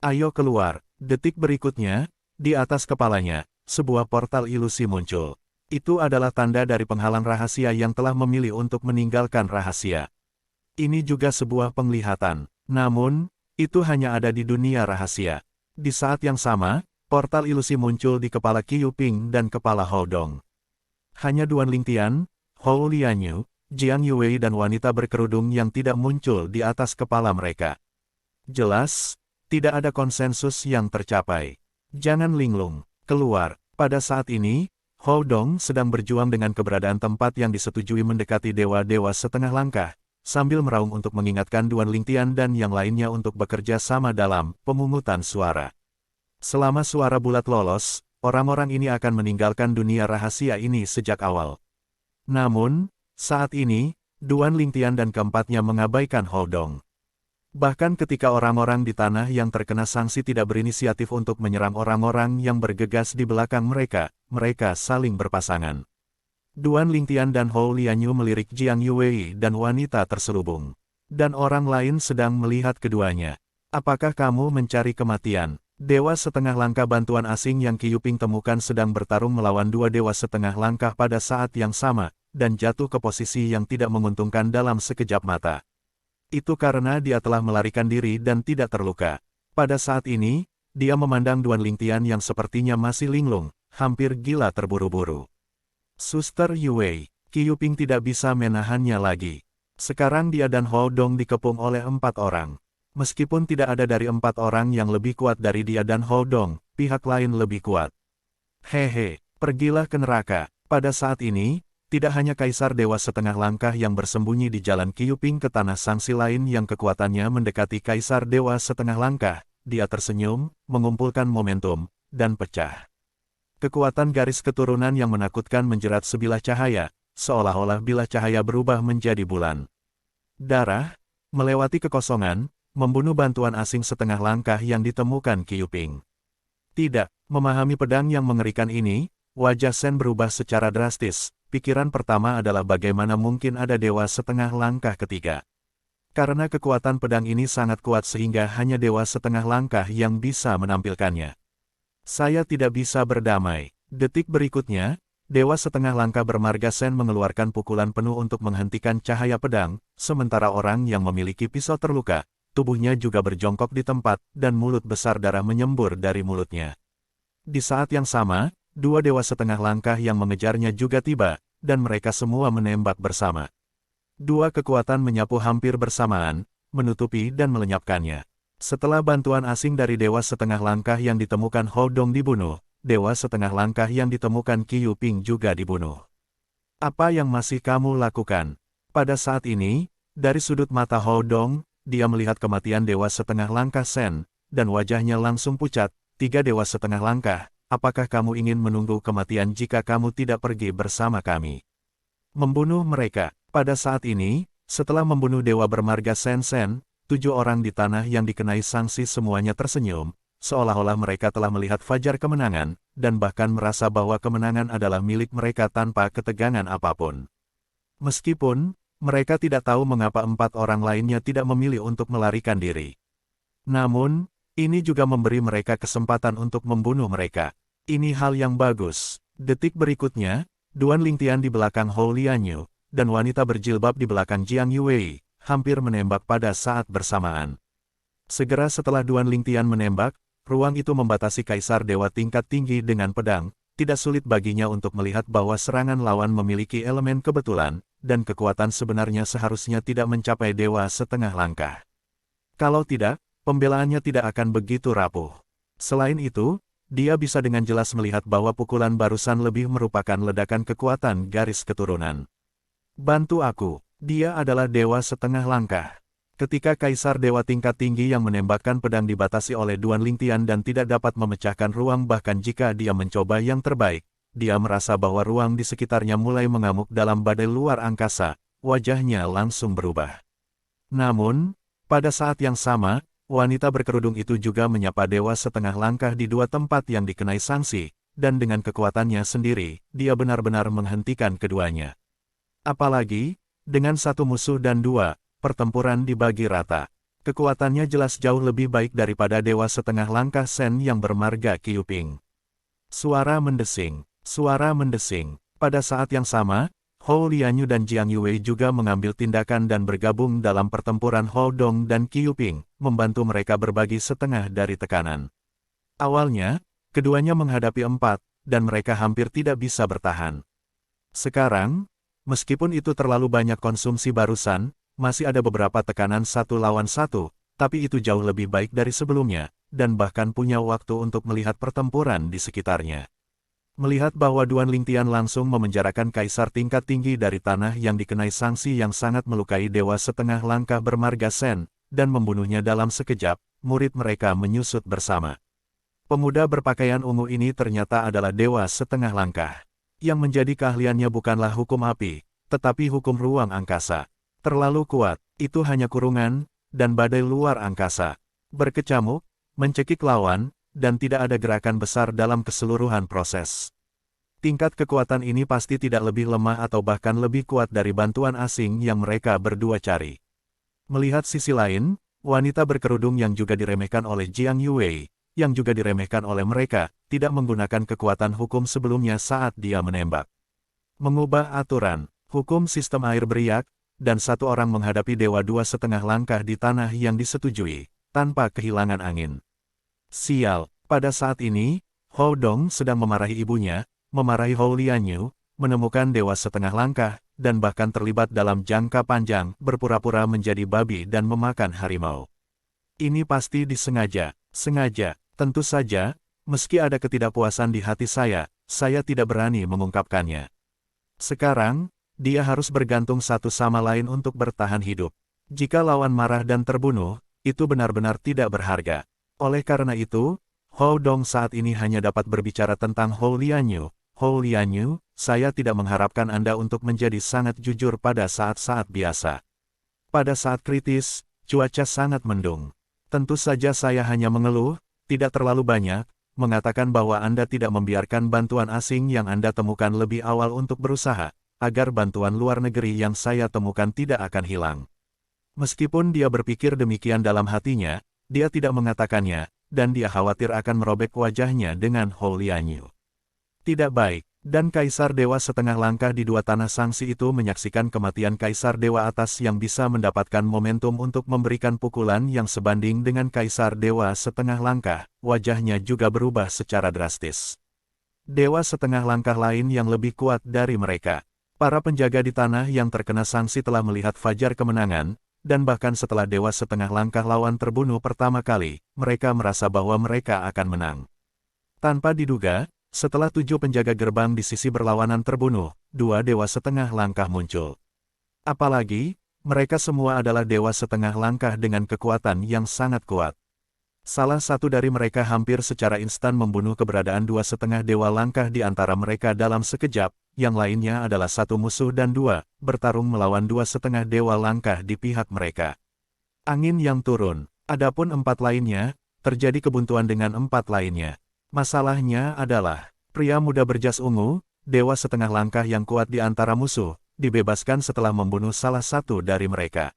Ayo keluar. Detik berikutnya, di atas kepalanya, sebuah portal ilusi muncul. Itu adalah tanda dari penghalang rahasia yang telah memilih untuk meninggalkan rahasia. Ini juga sebuah penglihatan. Namun, itu hanya ada di dunia rahasia. Di saat yang sama, portal ilusi muncul di kepala Qiu Ping dan kepala Hou Dong. Hanya Duan Lingtian, Hou Lianyu, Jiang Yuwei dan wanita berkerudung yang tidak muncul di atas kepala mereka. Jelas, tidak ada konsensus yang tercapai. Jangan linglung, keluar. Pada saat ini, Hou Dong sedang berjuang dengan keberadaan tempat yang disetujui mendekati dewa-dewa setengah langkah, sambil meraung untuk mengingatkan Duan Lingtian dan yang lainnya untuk bekerja sama dalam pemungutan suara. Selama suara bulat lolos, orang-orang ini akan meninggalkan dunia rahasia ini sejak awal. Namun, saat ini, Duan Lingtian dan keempatnya mengabaikan Houdong. Bahkan ketika orang-orang di tanah yang terkena sanksi tidak berinisiatif untuk menyerang orang-orang yang bergegas di belakang mereka, mereka saling berpasangan. Duan Lingtian dan Hou Lianyu melirik Jiang Yuwei dan wanita terselubung. Dan orang lain sedang melihat keduanya. Apakah kamu mencari kematian? Dewa setengah langkah bantuan asing yang Qi Yuping temukan sedang bertarung melawan dua dewa setengah langkah pada saat yang sama, dan jatuh ke posisi yang tidak menguntungkan dalam sekejap mata. Itu karena dia telah melarikan diri dan tidak terluka. Pada saat ini, dia memandang Duan Lingtian yang sepertinya masih linglung, hampir gila terburu-buru. Suster Yue, Qi Yuping tidak bisa menahannya lagi. Sekarang dia dan Houdong dikepung oleh 4 orang. Meskipun tidak ada dari 4 orang yang lebih kuat dari dia dan Houdong, pihak lain lebih kuat. Hehe, pergilah ke neraka. Pada saat ini, tidak hanya Kaisar Dewa setengah langkah yang bersembunyi di jalan Qi Yuping ke tanah sanksi lain yang kekuatannya mendekati Kaisar Dewa setengah langkah, dia tersenyum, mengumpulkan momentum, dan pecah. Kekuatan garis keturunan yang menakutkan menjerat sebilah cahaya, seolah-olah bilah cahaya berubah menjadi bulan. Darah, melewati kekosongan, membunuh bantuan asing setengah langkah yang ditemukan Qi Yuping. Tidak, memahami pedang yang mengerikan ini, wajah Shen berubah secara drastis. Pikiran pertama adalah bagaimana mungkin ada dewa setengah langkah ketiga. Karena kekuatan pedang ini sangat kuat sehingga hanya dewa setengah langkah yang bisa menampilkannya. Saya tidak bisa berdamai. Detik berikutnya, dewa setengah langkah bermarga Shen mengeluarkan pukulan penuh untuk menghentikan cahaya pedang, sementara orang yang memiliki pisau terluka, tubuhnya juga berjongkok di tempat, dan mulut besar darah menyembur dari mulutnya. Di saat yang sama, dua dewa setengah langkah yang mengejarnya juga tiba, dan mereka semua menembak bersama. Dua kekuatan menyapu hampir bersamaan, menutupi dan melenyapkannya. Setelah bantuan asing dari dewa setengah langkah yang ditemukan Houdong dibunuh, dewa setengah langkah yang ditemukan Qi Yuping juga dibunuh. Apa yang masih kamu lakukan? Pada saat ini, dari sudut mata Houdong, dia melihat kematian dewa setengah langkah Shen, dan wajahnya langsung pucat. 3 dewa setengah langkah. Apakah kamu ingin menunggu kematian jika kamu tidak pergi bersama kami? Membunuh mereka. Pada saat ini, setelah membunuh dewa bermarga Shen, 7 orang di tanah yang dikenai sanksi semuanya tersenyum, seolah-olah mereka telah melihat fajar kemenangan, dan bahkan merasa bahwa kemenangan adalah milik mereka tanpa ketegangan apapun. Meskipun, mereka tidak tahu mengapa 4 orang lainnya tidak memilih untuk melarikan diri. Namun, ini juga memberi mereka kesempatan untuk membunuh mereka. Ini hal yang bagus. Detik berikutnya, Duan Lingtian di belakang Hou Lianyu, dan wanita berjilbab di belakang Jiang Yuwei, hampir menembak pada saat bersamaan. Segera setelah Duan Lingtian menembak, ruang itu membatasi Kaisar Dewa tingkat tinggi dengan pedang. Tidak sulit baginya untuk melihat bahwa serangan lawan memiliki elemen kebetulan, dan kekuatan sebenarnya seharusnya tidak mencapai dewa setengah langkah. Kalau tidak, pembelaannya tidak akan begitu rapuh. Selain itu, dia bisa dengan jelas melihat bahwa pukulan barusan lebih merupakan ledakan kekuatan garis keturunan. Bantu aku, dia adalah dewa setengah langkah. Ketika Kaisar Dewa tingkat tinggi yang menembakkan pedang dibatasi oleh Duan Lingtian dan tidak dapat memecahkan ruang bahkan jika dia mencoba yang terbaik, dia merasa bahwa ruang di sekitarnya mulai mengamuk dalam badai luar angkasa, wajahnya langsung berubah. Namun, pada saat yang sama, wanita berkerudung itu juga menyapa dewa setengah langkah di 2 tempat yang dikenai sanksi, dan dengan kekuatannya sendiri, dia benar-benar menghentikan keduanya. Apalagi, dengan 1 musuh dan 2, pertempuran dibagi rata. Kekuatannya jelas jauh lebih baik daripada dewa setengah langkah Shen yang bermarga Qi Yuping. Suara mendesing, suara mendesing. Pada saat yang sama, Hou Lianyu dan Jiang Yuwei juga mengambil tindakan dan bergabung dalam pertempuran Houdong dan Qi Yuping, membantu mereka berbagi setengah dari tekanan. Awalnya, keduanya menghadapi 4, dan mereka hampir tidak bisa bertahan. Sekarang, meskipun itu terlalu banyak konsumsi barusan, masih ada beberapa tekanan 1 lawan 1, tapi itu jauh lebih baik dari sebelumnya, dan bahkan punya waktu untuk melihat pertempuran di sekitarnya. Melihat bahwa Duan Lingtian langsung memenjarakan kaisar tingkat tinggi dari tanah yang dikenai sanksi yang sangat melukai dewa setengah langkah bermarga Sen, dan membunuhnya dalam sekejap, murid mereka menyusut bersama. Pemuda berpakaian ungu ini ternyata adalah dewa setengah langkah. Yang menjadi keahliannya bukanlah hukum api, tetapi hukum ruang angkasa. Terlalu kuat, itu hanya kurungan, dan badai luar angkasa. Berkecamuk, mencekik lawan, dan tidak ada gerakan besar dalam keseluruhan proses. Tingkat kekuatan ini pasti tidak lebih lemah atau bahkan lebih kuat dari bantuan asing yang mereka berdua cari. Melihat sisi lain, wanita berkerudung yang juga diremehkan oleh Jiang Yue, yang juga diremehkan oleh mereka, tidak menggunakan kekuatan hukum sebelumnya saat dia menembak. Mengubah aturan, hukum sistem air beriak, dan satu orang menghadapi dewa dua setengah langkah di tanah yang disetujui, tanpa kehilangan angin. Sial, pada saat ini, Hou Dong sedang memarahi ibunya, memarahi Hou Lianyu, menemukan dewa setengah langkah, dan bahkan terlibat dalam jangka panjang, berpura-pura menjadi babi dan memakan harimau. Ini pasti disengaja, sengaja, tentu saja, meski ada ketidakpuasan di hati saya tidak berani mengungkapkannya. Sekarang, dia harus bergantung satu sama lain untuk bertahan hidup. Jika lawan marah dan terbunuh, itu benar-benar tidak berharga. Oleh karena itu, Hou Dong saat ini hanya dapat berbicara tentang Hou Lianyu. Hou Lianyu, saya tidak mengharapkan Anda untuk menjadi sangat jujur pada saat-saat biasa. Pada saat kritis, cuaca sangat mendung. Tentu saja saya hanya mengeluh, tidak terlalu banyak, mengatakan bahwa Anda tidak membiarkan bantuan asing yang Anda temukan lebih awal untuk berusaha, agar bantuan luar negeri yang saya temukan tidak akan hilang. Meskipun dia berpikir demikian dalam hatinya, dia tidak mengatakannya, dan dia khawatir akan merobek wajahnya dengan Hou Lianyu. Tidak baik, dan Kaisar Dewa setengah langkah di dua tanah sanksi itu menyaksikan kematian Kaisar Dewa atas yang bisa mendapatkan momentum untuk memberikan pukulan yang sebanding dengan Kaisar Dewa setengah langkah, wajahnya juga berubah secara drastis. Dewa setengah langkah lain yang lebih kuat dari mereka. Para penjaga di tanah yang terkena sanksi telah melihat fajar kemenangan, dan bahkan setelah dewa setengah langkah lawan terbunuh pertama kali, mereka merasa bahwa mereka akan menang. Tanpa diduga, setelah 7 penjaga gerbang di sisi berlawanan terbunuh, 2 dewa setengah langkah muncul. Apalagi, mereka semua adalah dewa setengah langkah dengan kekuatan yang sangat kuat. Salah satu dari mereka hampir secara instan membunuh keberadaan 2 setengah dewa langkah di antara mereka dalam sekejap, yang lainnya adalah 1 musuh dan 2, bertarung melawan 2 setengah dewa langkah di pihak mereka. Angin yang turun, adapun 4 lainnya, terjadi kebuntuan dengan 4 lainnya. Masalahnya adalah, pria muda berjas ungu, dewa setengah langkah yang kuat di antara musuh, dibebaskan setelah membunuh salah satu dari mereka.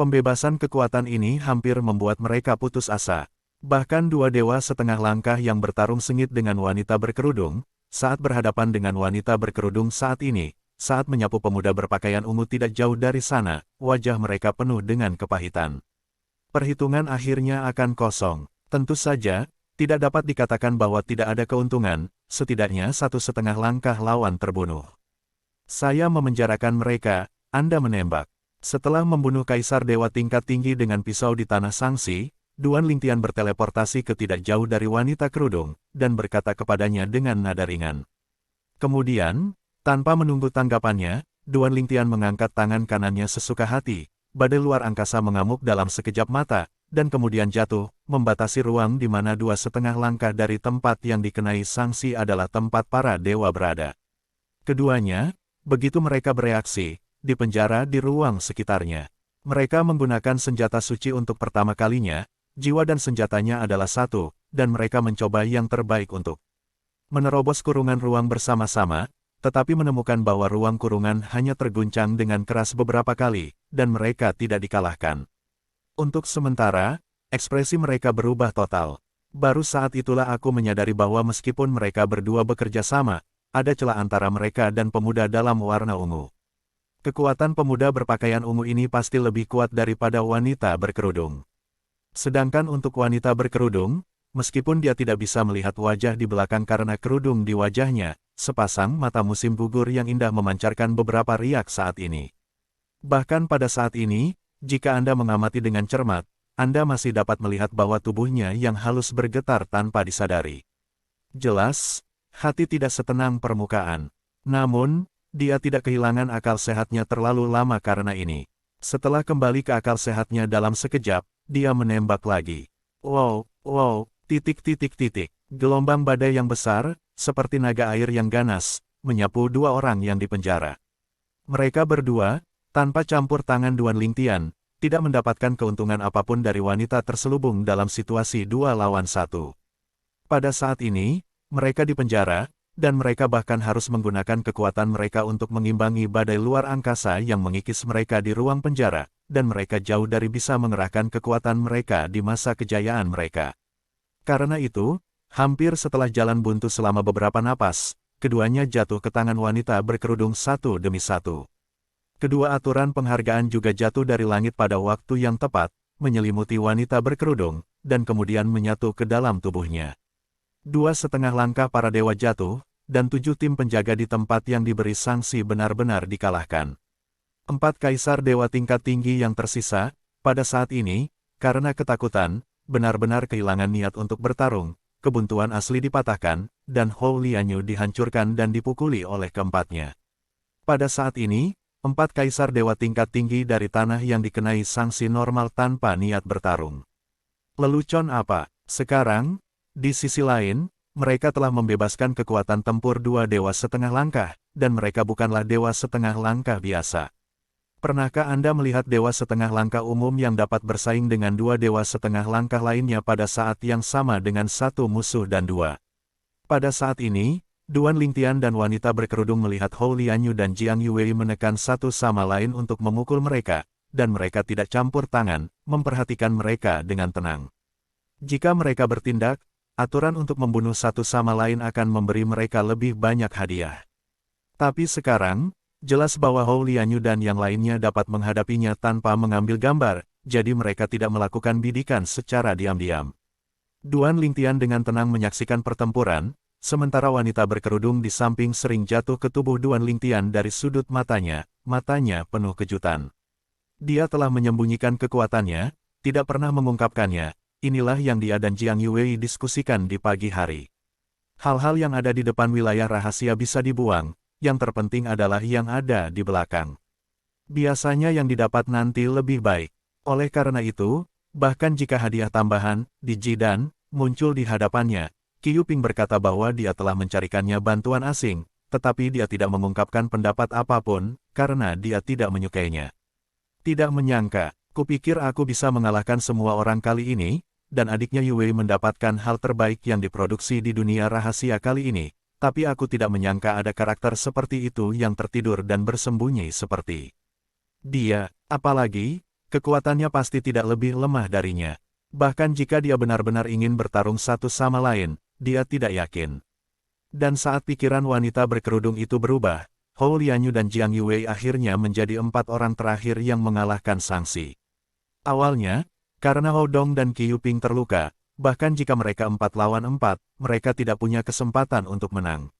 Pembebasan kekuatan ini hampir membuat mereka putus asa. Bahkan 2 dewa setengah langkah yang bertarung sengit dengan wanita berkerudung, saat berhadapan dengan wanita berkerudung saat ini, saat menyapu pemuda berpakaian ungu tidak jauh dari sana, wajah mereka penuh dengan kepahitan. Perhitungan akhirnya akan kosong. Tentu saja, tidak dapat dikatakan bahwa tidak ada keuntungan, setidaknya 1,5 langkah lawan terbunuh. Saya memenjarakan mereka, Anda menembak. Setelah membunuh Kaisar Dewa tingkat tinggi dengan pisau di tanah sanksi, Duan Lingtian berteleportasi ke tidak jauh dari wanita kerudung, dan berkata kepadanya dengan nada ringan. Kemudian, tanpa menunggu tanggapannya, Duan Lingtian mengangkat tangan kanannya sesuka hati, badai luar angkasa mengamuk dalam sekejap mata, dan kemudian jatuh, membatasi ruang di mana 2,5 langkah dari tempat yang dikenai sanksi adalah tempat para dewa berada. Keduanya, begitu mereka bereaksi, dipenjara di ruang sekitarnya. Mereka menggunakan senjata suci untuk pertama kalinya, jiwa dan senjatanya adalah satu, dan mereka mencoba yang terbaik untuk menerobos kurungan ruang bersama-sama, tetapi menemukan bahwa ruang kurungan hanya terguncang dengan keras beberapa kali, dan mereka tidak dikalahkan. Untuk sementara, ekspresi mereka berubah total. Baru saat itulah aku menyadari bahwa meskipun mereka berdua bekerja sama, ada celah antara mereka dan pemuda dalam warna ungu. Kekuatan pemuda berpakaian ungu ini pasti lebih kuat daripada wanita berkerudung. Sedangkan untuk wanita berkerudung, meskipun dia tidak bisa melihat wajah di belakang karena kerudung di wajahnya, sepasang mata musim gugur yang indah memancarkan beberapa riak saat ini. Bahkan pada saat ini, jika Anda mengamati dengan cermat, Anda masih dapat melihat bahwa tubuhnya yang halus bergetar tanpa disadari. Jelas, Hati tidak setenang permukaan. Namun, dia tidak kehilangan akal sehatnya terlalu lama karena ini. Setelah kembali ke akal sehatnya dalam sekejap, dia menembak lagi. Wow, wow, titik. Gelombang badai yang besar, seperti naga air yang ganas, menyapu dua orang yang dipenjara. Mereka berdua, tanpa campur tangan Duan Lingtian, tidak mendapatkan keuntungan apapun dari wanita terselubung dalam situasi 2 lawan 1. Pada saat ini, mereka dipenjara, dan mereka bahkan harus menggunakan kekuatan mereka untuk mengimbangi badai luar angkasa yang mengikis mereka di ruang penjara, dan mereka jauh dari bisa mengerahkan kekuatan mereka di masa kejayaan mereka. Karena itu, hampir setelah jalan buntu selama beberapa napas, keduanya jatuh ke tangan wanita berkerudung satu demi satu. Kedua aturan penghargaan juga jatuh dari langit pada waktu yang tepat, menyelimuti wanita berkerudung, dan kemudian menyatu ke dalam tubuhnya. 2,5 langkah para dewa jatuh, dan 7 tim penjaga di tempat yang diberi sanksi benar-benar dikalahkan. 4 kaisar dewa tingkat tinggi yang tersisa, pada saat ini, karena ketakutan, benar-benar kehilangan niat untuk bertarung, kebuntuan asli dipatahkan, dan Hou Lianyu dihancurkan dan dipukuli oleh keempatnya. Pada saat ini, 4 kaisar dewa tingkat tinggi dari tanah yang dikenai sanksi normal tanpa niat bertarung. Lelucon apa? Sekarang, di sisi lain, mereka telah membebaskan kekuatan tempur 2 dewa setengah langkah, dan mereka bukanlah dewa setengah langkah biasa. Pernahkah Anda melihat dewa setengah langkah umum yang dapat bersaing dengan 2 dewa setengah langkah lainnya pada saat yang sama dengan satu musuh dan 2? Pada saat ini, Duan Lingtian dan wanita berkerudung melihat Hou Lianyu dan Jiang Yuwei menekan satu sama lain untuk memukul mereka, dan mereka tidak campur tangan, memperhatikan mereka dengan tenang. Jika mereka bertindak, aturan untuk membunuh satu sama lain akan memberi mereka lebih banyak hadiah. Tapi sekarang, jelas bahwa Hou Lianyu dan yang lainnya dapat menghadapinya tanpa mengambil gambar, jadi mereka tidak melakukan bidikan secara diam-diam. Duan Lingtian dengan tenang menyaksikan pertempuran, sementara wanita berkerudung di samping sering jatuh ke tubuh Duan Lingtian dari sudut matanya penuh kejutan. Dia telah menyembunyikan kekuatannya, tidak pernah mengungkapkannya, inilah yang dia dan Jiang Yuwei diskusikan di pagi hari. Hal-hal yang ada di depan wilayah rahasia bisa dibuang, yang terpenting adalah yang ada di belakang. Biasanya yang didapat nanti lebih baik. Oleh karena itu, bahkan jika hadiah tambahan, di Jidan, muncul di hadapannya, Qi Yuping berkata bahwa dia telah mencarikannya bantuan asing, tetapi dia tidak mengungkapkan pendapat apapun, karena dia tidak menyukainya. Tidak menyangka, kupikir aku bisa mengalahkan semua orang kali ini, dan adiknya Yue mendapatkan hal terbaik yang diproduksi di dunia rahasia kali ini, tapi aku tidak menyangka ada karakter seperti itu yang tertidur dan bersembunyi seperti dia, apalagi, kekuatannya pasti tidak lebih lemah darinya. Bahkan jika dia benar-benar ingin bertarung satu sama lain, dia tidak yakin. Dan saat pikiran wanita berkerudung itu berubah, Hou Lianyu dan Jiang Yuwei akhirnya menjadi 4 orang terakhir yang mengalahkan sanksi. Awalnya, karena Hou Dong dan Qi Yuping terluka, bahkan jika mereka 4 lawan 4, mereka tidak punya kesempatan untuk menang.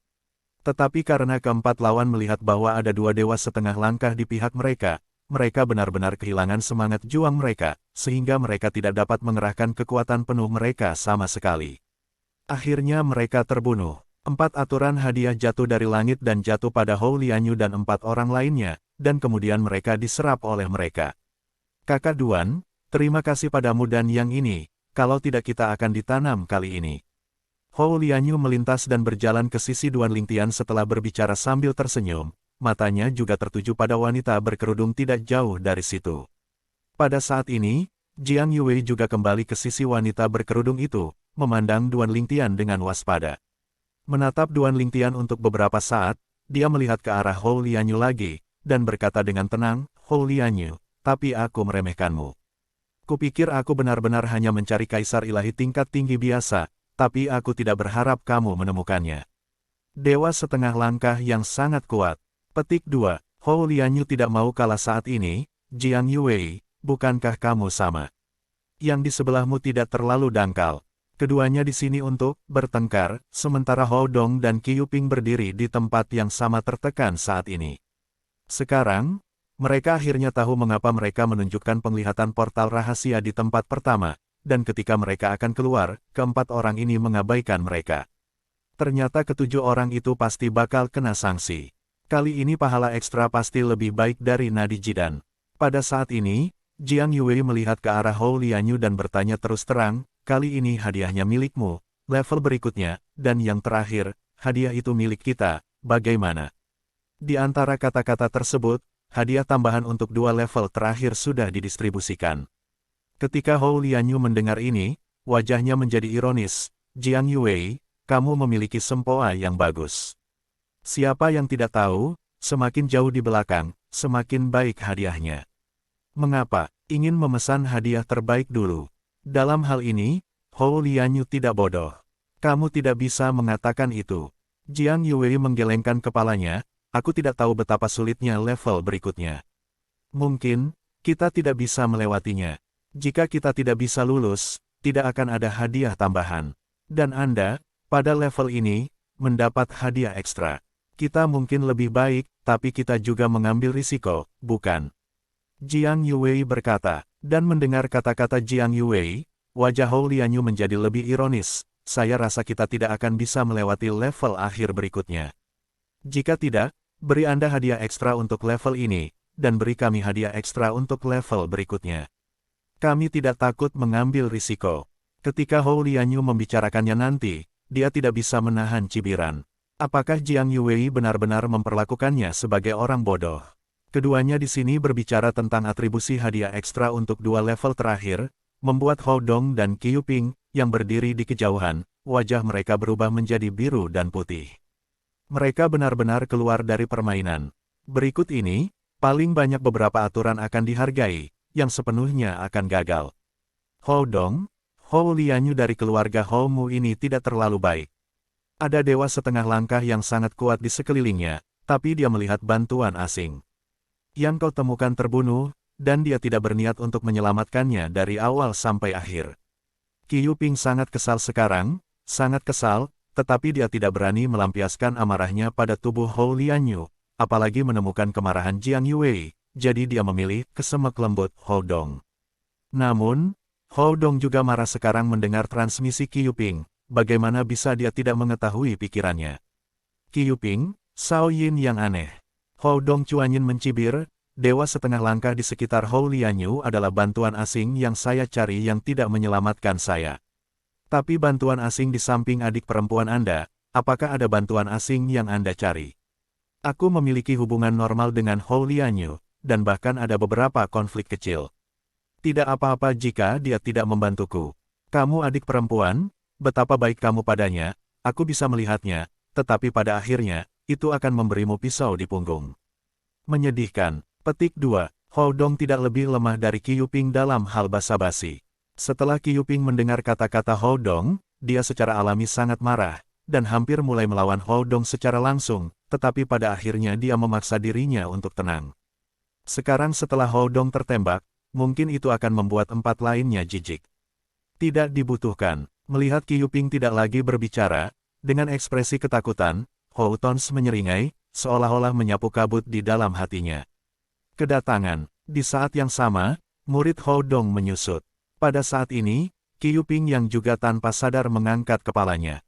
Tetapi karena keempat lawan melihat bahwa ada 2 dewa setengah langkah di pihak mereka, mereka benar-benar kehilangan semangat juang mereka, sehingga mereka tidak dapat mengerahkan kekuatan penuh mereka sama sekali. Akhirnya mereka terbunuh. 4 aturan hadiah jatuh dari langit dan jatuh pada Hou Lianyu dan 4 orang lainnya, dan kemudian mereka diserap oleh mereka. Kakak Duan, terima kasih padamu dan yang ini, kalau tidak kita akan ditanam kali ini. Hou Lianyu melintas dan berjalan ke sisi Duan Lingtian setelah berbicara sambil tersenyum, matanya juga tertuju pada wanita berkerudung tidak jauh dari situ. Pada saat ini, Jiang Yuwei juga kembali ke sisi wanita berkerudung itu, memandang Duan Lingtian dengan waspada. Menatap Duan Lingtian untuk beberapa saat, dia melihat ke arah Hou Lianyu lagi, dan berkata dengan tenang, Hou Lianyu, tapi aku meremehkanmu. Kupikir aku benar-benar hanya mencari kaisar ilahi tingkat tinggi biasa, tapi aku tidak berharap kamu menemukannya. Dewa setengah langkah yang sangat kuat. Petik 2, Hou Lianyu tidak mau kalah saat ini, Jiang Yuwei, bukankah kamu sama? Yang di sebelahmu tidak terlalu dangkal. Keduanya di sini untuk bertengkar, sementara Hou Dong dan Qi Yuping berdiri di tempat yang sama tertekan saat ini. Sekarang, mereka akhirnya tahu mengapa mereka menunjukkan penglihatan portal rahasia di tempat pertama, dan ketika mereka akan keluar, keempat orang ini mengabaikan mereka. Ternyata ketujuh orang itu pasti bakal kena sanksi. Kali ini pahala ekstra pasti lebih baik dari nadi jidan. Pada saat ini, Jiang Yue melihat ke arah Hou Lianyu dan bertanya terus terang, kali ini hadiahnya milikmu, level berikutnya, dan yang terakhir, hadiah itu milik kita, bagaimana? Di antara kata-kata tersebut, hadiah tambahan untuk dua level terakhir sudah didistribusikan. Ketika Hou Lianyu mendengar ini, wajahnya menjadi ironis, Jiang Yue, kamu memiliki sempoa yang bagus. Siapa yang tidak tahu, semakin jauh di belakang, semakin baik hadiahnya. Mengapa? Ingin memesan hadiah terbaik dulu. Dalam hal ini, Hou Lianyu tidak bodoh. Kamu tidak bisa mengatakan itu. Jiang Yue menggelengkan kepalanya, aku tidak tahu betapa sulitnya level berikutnya. Mungkin, kita tidak bisa melewatinya. Jika kita tidak bisa lulus, tidak akan ada hadiah tambahan. Dan Anda, pada level ini, mendapat hadiah ekstra. Kita mungkin lebih baik, tapi kita juga mengambil risiko, bukan? Jiang Yue berkata, dan mendengar kata-kata Jiang Yue, wajah Hou Lianyu menjadi lebih ironis, saya rasa kita tidak akan bisa melewati level akhir berikutnya. Jika tidak, beri Anda hadiah ekstra untuk level ini, dan beri kami hadiah ekstra untuk level berikutnya. Kami tidak takut mengambil risiko. Ketika Hou Lianyu membicarakannya nanti, dia tidak bisa menahan cibiran. Apakah Jiang Yue benar-benar memperlakukannya sebagai orang bodoh? Keduanya di sini berbicara tentang atribusi hadiah ekstra untuk dua level terakhir, membuat Hou Dong dan Qiu Ping, yang berdiri di kejauhan, wajah mereka berubah menjadi biru dan putih. Mereka benar-benar keluar dari permainan. Berikut ini, paling banyak beberapa aturan akan dihargai, yang sepenuhnya akan gagal. Hou Dong, Hou Lianyu dari keluarga Hou Mu ini tidak terlalu baik. Ada dewa setengah langkah yang sangat kuat di sekelilingnya, tapi dia melihat bantuan asing yang kau temukan terbunuh, dan dia tidak berniat untuk menyelamatkannya dari awal sampai akhir. Qiu Ping sangat kesal sekarang, sangat kesal, tetapi dia tidak berani melampiaskan amarahnya pada tubuh Hou Lianyu, apalagi menemukan kemarahan Jiang Yue, jadi dia memilih kesemek lembut Hou Dong. Namun, Hou Dong juga marah sekarang mendengar transmisi Qiu Ping, bagaimana bisa dia tidak mengetahui pikirannya. Qiu Ping, Sao Yin yang aneh. Hou Dong Chuanyin mencibir, dewa setengah langkah di sekitar Hou Lianyu adalah bantuan asing yang saya cari yang tidak menyelamatkan saya. Tapi bantuan asing di samping adik perempuan Anda, apakah ada bantuan asing yang Anda cari? Aku memiliki hubungan normal dengan Hou Lianyu, dan bahkan ada beberapa konflik kecil. Tidak apa-apa jika dia tidak membantuku. Kamu adik perempuan, betapa baik kamu padanya, aku bisa melihatnya, tetapi pada akhirnya, itu akan memberimu pisau di punggung. Menyedihkan. Petik 2. Hou Dong tidak lebih lemah dari Qiu Ping dalam hal basa-basi. Setelah Qiu Ping mendengar kata-kata Hou Dong, dia secara alami sangat marah, dan hampir mulai melawan Hou Dong secara langsung, tetapi pada akhirnya dia memaksa dirinya untuk tenang. Sekarang setelah Hou Dong tertembak, mungkin itu akan membuat empat lainnya jijik. Tidak dibutuhkan. Melihat Qiu Ping tidak lagi berbicara, dengan ekspresi ketakutan, Hou Tons menyeringai, seolah-olah menyapu kabut di dalam hatinya. Kedatangan. Di saat yang sama, murid Hou Dong menyusut. Pada saat ini, Qiu Ping yang juga tanpa sadar mengangkat kepalanya.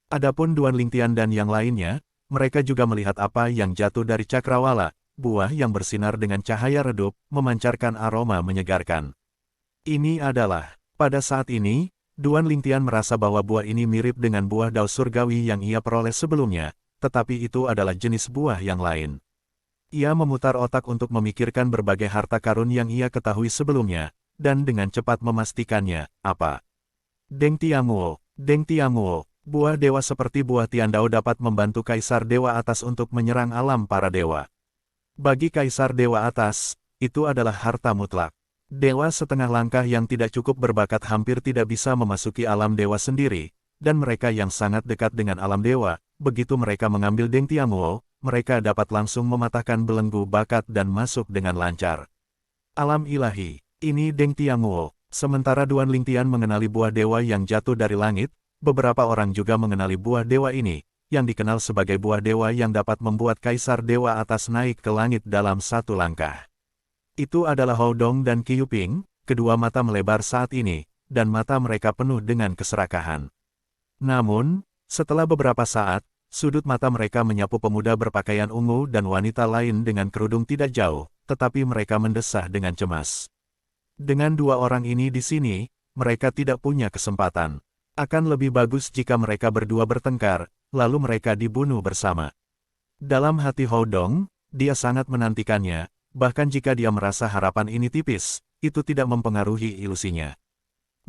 Adapun Duan Lingtian dan yang lainnya, mereka juga melihat apa yang jatuh dari cakrawala, buah yang bersinar dengan cahaya redup, memancarkan aroma menyegarkan. Ini adalah, pada saat ini, Duan Lingtian merasa bahwa buah ini mirip dengan buah dao surgawi yang ia peroleh sebelumnya, tetapi itu adalah jenis buah yang lain. Ia memutar otak untuk memikirkan berbagai harta karun yang ia ketahui sebelumnya, dan dengan cepat memastikannya, apa? Deng Tianguo, buah dewa seperti buah Tiandao dapat membantu Kaisar Dewa Atas untuk menyerang alam para dewa. Bagi Kaisar Dewa Atas, itu adalah harta mutlak. Dewa setengah langkah yang tidak cukup berbakat hampir tidak bisa memasuki alam dewa sendiri, dan mereka yang sangat dekat dengan alam dewa, begitu mereka mengambil Deng Tianguo, mereka dapat langsung mematahkan belenggu bakat dan masuk dengan lancar. Alam ilahi, ini Deng Tianguo. Sementara Duan Lingtian mengenali buah dewa yang jatuh dari langit, beberapa orang juga mengenali buah dewa ini, yang dikenal sebagai buah dewa yang dapat membuat Kaisar Dewa Atas naik ke langit dalam satu langkah. Itu adalah Hou Dong dan Qiu Ping, kedua mata melebar saat ini, dan mata mereka penuh dengan keserakahan. Namun, Setelah beberapa saat, sudut mata mereka menyapu pemuda berpakaian ungu dan wanita lain dengan kerudung tidak jauh, tetapi mereka mendesah dengan cemas. Dengan dua orang ini di sini, mereka tidak punya kesempatan. Akan lebih bagus jika mereka berdua bertengkar, lalu mereka dibunuh bersama. Dalam hati Hou Dong, dia sangat menantikannya, bahkan jika dia merasa harapan ini tipis, itu tidak mempengaruhi ilusinya.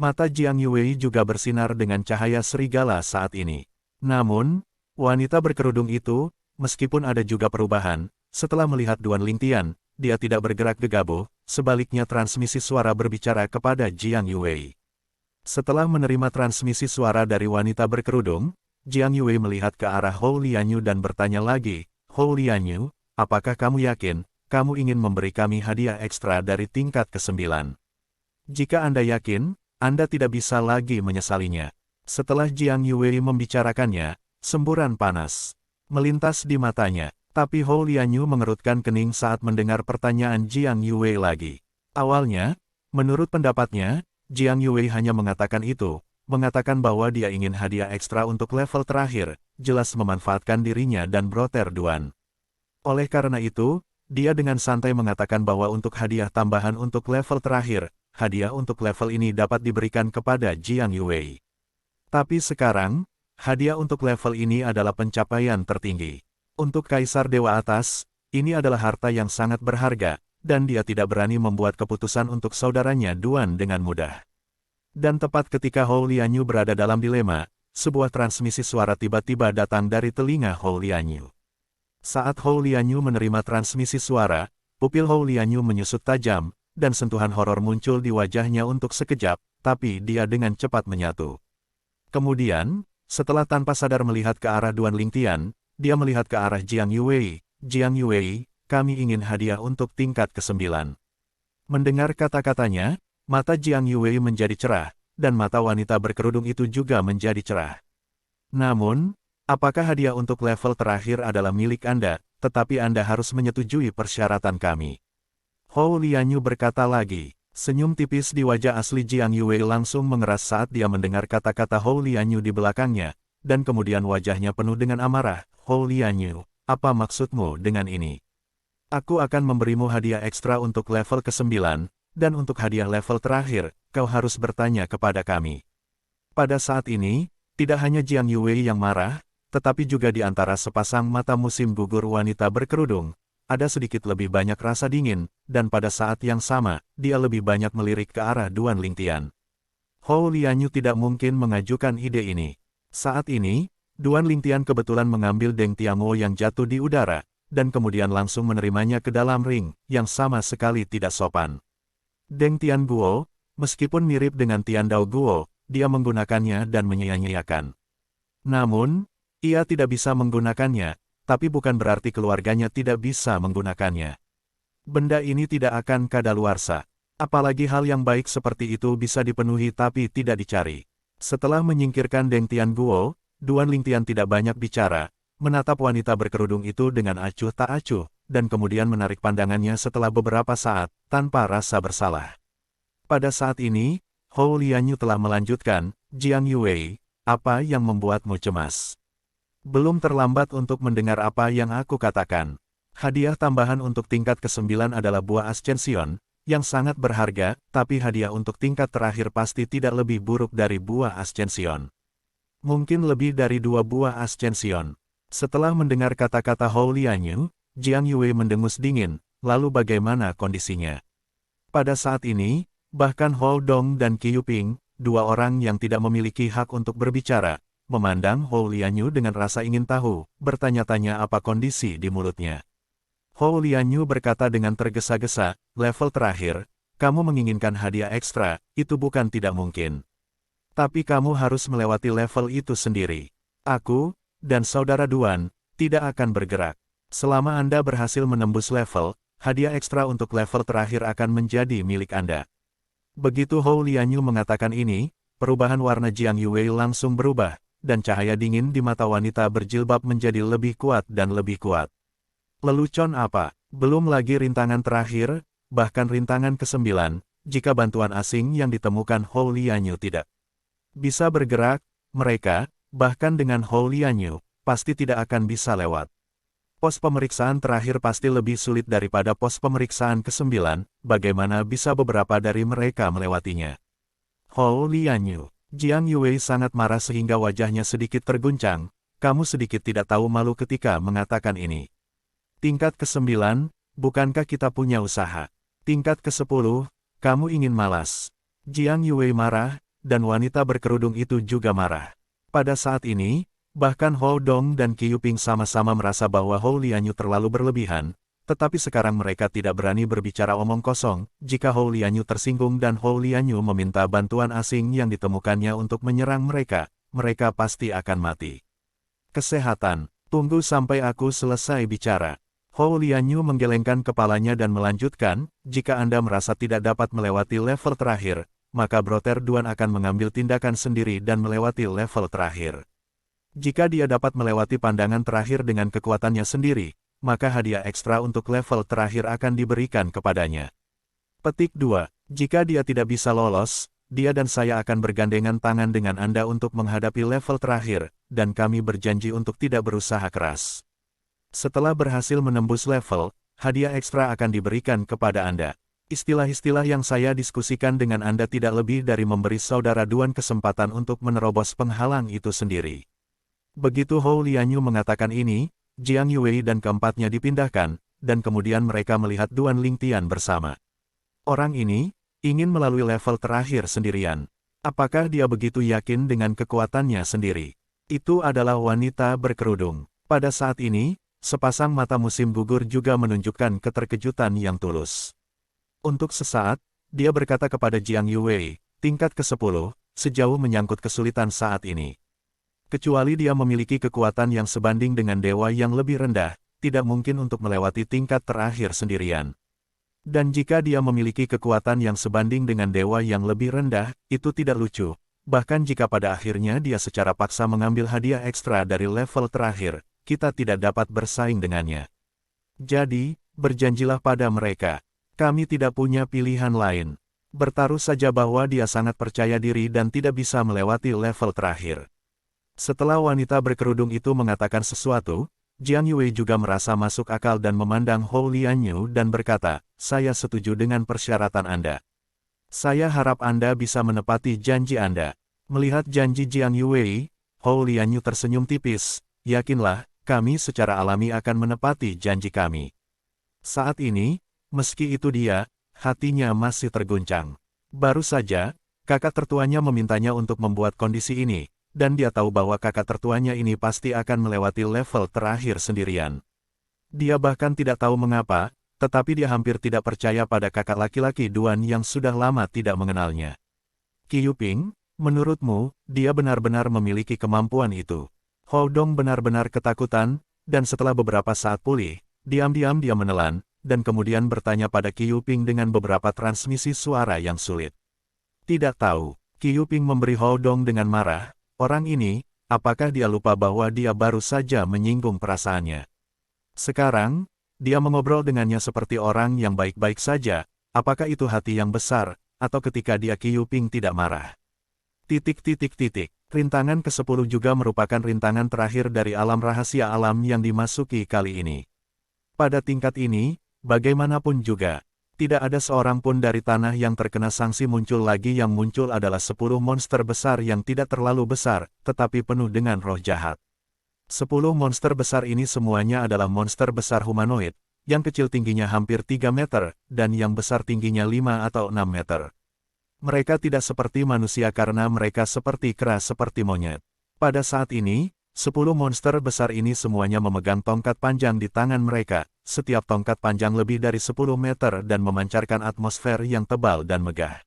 Mata Jiang Yue juga bersinar dengan cahaya serigala saat ini. Namun, wanita berkerudung itu, meskipun ada juga perubahan, setelah melihat Duan Lingtian, dia tidak bergerak gegabah, sebaliknya transmisi suara berbicara kepada Jiang Yue. Setelah menerima transmisi suara dari wanita berkerudung, Jiang Yue melihat ke arah Hou Lianyu dan bertanya lagi, Hou Lianyu, apakah kamu yakin, kamu ingin memberi kami hadiah ekstra dari tingkat ke-9? Jika Anda yakin, Anda tidak bisa lagi menyesalinya. Setelah Jiang Yue membicarakannya, semburan panas melintas di matanya, tapi Hou Lianyu mengerutkan kening saat mendengar pertanyaan Jiang Yue lagi. Awalnya, menurut pendapatnya, Jiang Yue hanya mengatakan itu, mengatakan bahwa dia ingin hadiah ekstra untuk level terakhir, jelas memanfaatkan dirinya dan Brother Duan. Oleh karena itu, dia dengan santai mengatakan bahwa untuk hadiah tambahan untuk level terakhir, hadiah untuk level ini dapat diberikan kepada Jiang Yue. Tapi sekarang, hadiah untuk level ini adalah pencapaian tertinggi. Untuk Kaisar Dewa Atas, ini adalah harta yang sangat berharga, dan dia tidak berani membuat keputusan untuk saudaranya Duan dengan mudah. Dan tepat ketika Hou Lianyu berada dalam dilema, sebuah transmisi suara tiba-tiba datang dari telinga Hou Lianyu. Saat Hou Lianyu menerima transmisi suara, pupil Hou Lianyu menyusut tajam, dan sentuhan horor muncul di wajahnya untuk sekejap, tapi dia dengan cepat menyatu. Kemudian, setelah tanpa sadar melihat ke arah Duan Lingtian, dia melihat ke arah Jiang Yue. Jiang Yue, kami ingin hadiah untuk tingkat ke-9. Mendengar kata-katanya, mata Jiang Yue menjadi cerah, dan mata wanita berkerudung itu juga menjadi cerah. Namun, apakah hadiah untuk level terakhir adalah milik Anda, tetapi Anda harus menyetujui persyaratan kami? Hou Lianyu berkata lagi. Senyum tipis di wajah asli Jiang Yue langsung mengeras saat dia mendengar kata-kata Hou Lianyu di belakangnya, dan kemudian wajahnya penuh dengan amarah. Hou Lianyu, apa maksudmu dengan ini? Aku akan memberimu hadiah ekstra untuk level ke-9, dan untuk hadiah level terakhir, kau harus bertanya kepada kami. Pada saat ini, tidak hanya Jiang Yue yang marah, tetapi juga di antara sepasang mata musim gugur wanita berkerudung, ada sedikit lebih banyak rasa dingin, dan pada saat yang sama, dia lebih banyak melirik ke arah Duan Lingtian. Hou Lianyu tidak mungkin mengajukan ide ini. Saat ini, Duan Lingtian kebetulan mengambil Deng Tianguo yang jatuh di udara, dan kemudian langsung menerimanya ke dalam ring, yang sama sekali tidak sopan. Deng Tianguo, meskipun mirip dengan Tian Dao Guo, dia menggunakannya dan menyia-nyiakan. Namun, ia tidak bisa menggunakannya, tapi bukan berarti keluarganya tidak bisa menggunakannya. Benda ini tidak akan kadaluarsa. Apalagi hal yang baik seperti itu bisa dipenuhi tapi tidak dicari. Setelah menyingkirkan Deng Tianguo, Duan Lingtian tidak banyak bicara, menatap wanita berkerudung itu dengan acuh tak acuh, dan kemudian menarik pandangannya setelah beberapa saat, tanpa rasa bersalah. Pada saat ini, Hou Lianyu telah melanjutkan, Jiang Yue, apa yang membuatmu cemas? Belum terlambat untuk mendengar apa yang aku katakan. Hadiah tambahan untuk tingkat ke-9 adalah buah Ascension, yang sangat berharga, tapi hadiah untuk tingkat terakhir pasti tidak lebih buruk dari buah Ascension. Mungkin lebih dari 2 buah Ascension. Setelah mendengar kata-kata Hou Lianyu, Jiang Yue mendengus dingin, lalu bagaimana kondisinya? Pada saat ini, bahkan Hou Dong dan Qiu Ping, 2 orang yang tidak memiliki hak untuk berbicara, memandang Hou Lianyu dengan rasa ingin tahu, bertanya-tanya apa kondisi di mulutnya. Hou Lianyu berkata dengan tergesa-gesa, level terakhir, kamu menginginkan hadiah ekstra, itu bukan tidak mungkin. Tapi kamu harus melewati level itu sendiri. Aku, dan saudara Duan, tidak akan bergerak. Selama Anda berhasil menembus level, hadiah ekstra untuk level terakhir akan menjadi milik Anda. Begitu Hou Lianyu mengatakan ini, perubahan warna Jiang Yue langsung berubah, dan cahaya dingin di mata wanita berjilbab menjadi lebih kuat dan lebih kuat. Lelucon apa? Belum lagi rintangan terakhir, bahkan rintangan ke-9, jika bantuan asing yang ditemukan Hou Lianyu tidak bisa bergerak, mereka, bahkan dengan Hou Lianyu, pasti tidak akan bisa lewat. Pos pemeriksaan terakhir pasti lebih sulit daripada pos pemeriksaan ke-9, bagaimana bisa beberapa dari mereka melewatinya. Hou Lianyu, Jiang Yue sangat marah sehingga wajahnya sedikit terguncang, kamu sedikit tidak tahu malu ketika mengatakan ini. Tingkat ke-9, bukankah kita punya usaha? Tingkat ke-10, kamu ingin malas. Jiang Yue marah, dan wanita berkerudung itu juga marah. Pada saat ini, bahkan Hou Dong dan Qi Yuping sama-sama merasa bahwa Hou Lianyu terlalu berlebihan, tetapi sekarang mereka tidak berani berbicara omong kosong. Jika Hou Lianyu tersinggung dan Hou Lianyu meminta bantuan asing yang ditemukannya untuk menyerang mereka, mereka pasti akan mati. Kesehatan, tunggu sampai aku selesai bicara. Hou Lianyu menggelengkan kepalanya dan melanjutkan, jika Anda merasa tidak dapat melewati level terakhir, maka Brother Duan akan mengambil tindakan sendiri dan melewati level terakhir. Jika dia dapat melewati pandangan terakhir dengan kekuatannya sendiri, maka hadiah ekstra untuk level terakhir akan diberikan kepadanya. Petik 2. Jika dia tidak bisa lolos, dia dan saya akan bergandengan tangan dengan Anda untuk menghadapi level terakhir, dan kami berjanji untuk tidak berusaha keras. Setelah berhasil menembus level, hadiah ekstra akan diberikan kepada Anda. Istilah-istilah yang saya diskusikan dengan Anda tidak lebih dari memberi saudara Duan kesempatan untuk menerobos penghalang itu sendiri. Begitu Hou Lianyu mengatakan ini, Jiang Yue dan keempatnya dipindahkan, dan kemudian mereka melihat Duan Lingtian bersama. Orang ini ingin melalui level terakhir sendirian. Apakah dia begitu yakin dengan kekuatannya sendiri? Itu adalah wanita berkerudung. Pada saat ini, sepasang mata musim gugur juga menunjukkan keterkejutan yang tulus. Untuk sesaat, dia berkata kepada Jiang Yue, tingkat ke-10, sejauh menyangkut kesulitan saat ini. Kecuali dia memiliki kekuatan yang sebanding dengan dewa yang lebih rendah, tidak mungkin untuk melewati tingkat terakhir sendirian. Dan jika dia memiliki kekuatan yang sebanding dengan dewa yang lebih rendah, itu tidak lucu. Bahkan jika pada akhirnya dia secara paksa mengambil hadiah ekstra dari level terakhir, kita tidak dapat bersaing dengannya. Jadi, berjanjilah pada mereka. Kami tidak punya pilihan lain. Bertaruh saja bahwa dia sangat percaya diri dan tidak bisa melewati level terakhir. Setelah wanita berkerudung itu mengatakan sesuatu, Jiang Yue juga merasa masuk akal dan memandang Hou Lianyu dan berkata, saya setuju dengan persyaratan Anda. Saya harap Anda bisa menepati janji Anda. Melihat janji Jiang Yue, Hou Lianyu tersenyum tipis, yakinlah, kami secara alami akan menepati janji kami. Saat ini, meski itu dia, hatinya masih terguncang. Baru saja, kakak tertuanya memintanya untuk membuat kondisi ini, dan dia tahu bahwa kakak tertuanya ini pasti akan melewati level terakhir sendirian. Dia bahkan tidak tahu mengapa, tetapi dia hampir tidak percaya pada kakak laki-laki Duan yang sudah lama tidak mengenalnya. Qi Yuping, menurutmu, dia benar-benar memiliki kemampuan itu? Hou Dong benar-benar ketakutan, dan setelah beberapa saat pulih, diam-diam dia menelan, dan kemudian bertanya pada Qi Yuping dengan beberapa transmisi suara yang sulit. Tidak tahu, Qi Yuping memberi Hou Dong dengan marah. Orang ini, apakah dia lupa bahwa dia baru saja menyinggung perasaannya? Sekarang, dia mengobrol dengannya seperti orang yang baik-baik saja, apakah itu hati yang besar, atau ketika dia Qi Yuping tidak marah? Rintangan ke-10 juga merupakan rintangan terakhir dari alam rahasia alam yang dimasuki kali ini. Pada tingkat ini, bagaimanapun juga, tidak ada seorang pun dari tanah yang terkena sanksi muncul lagi. Yang muncul adalah 10 monster besar yang tidak terlalu besar, tetapi penuh dengan roh jahat. 10 monster besar ini semuanya adalah monster besar humanoid, yang kecil tingginya hampir 3 meter, dan yang besar tingginya 5 atau 6 meter. Mereka tidak seperti manusia karena mereka seperti kera seperti monyet. Pada saat ini, 10 monster besar ini semuanya memegang tongkat panjang di tangan mereka. Setiap tongkat panjang lebih dari 10 meter dan memancarkan atmosfer yang tebal dan megah.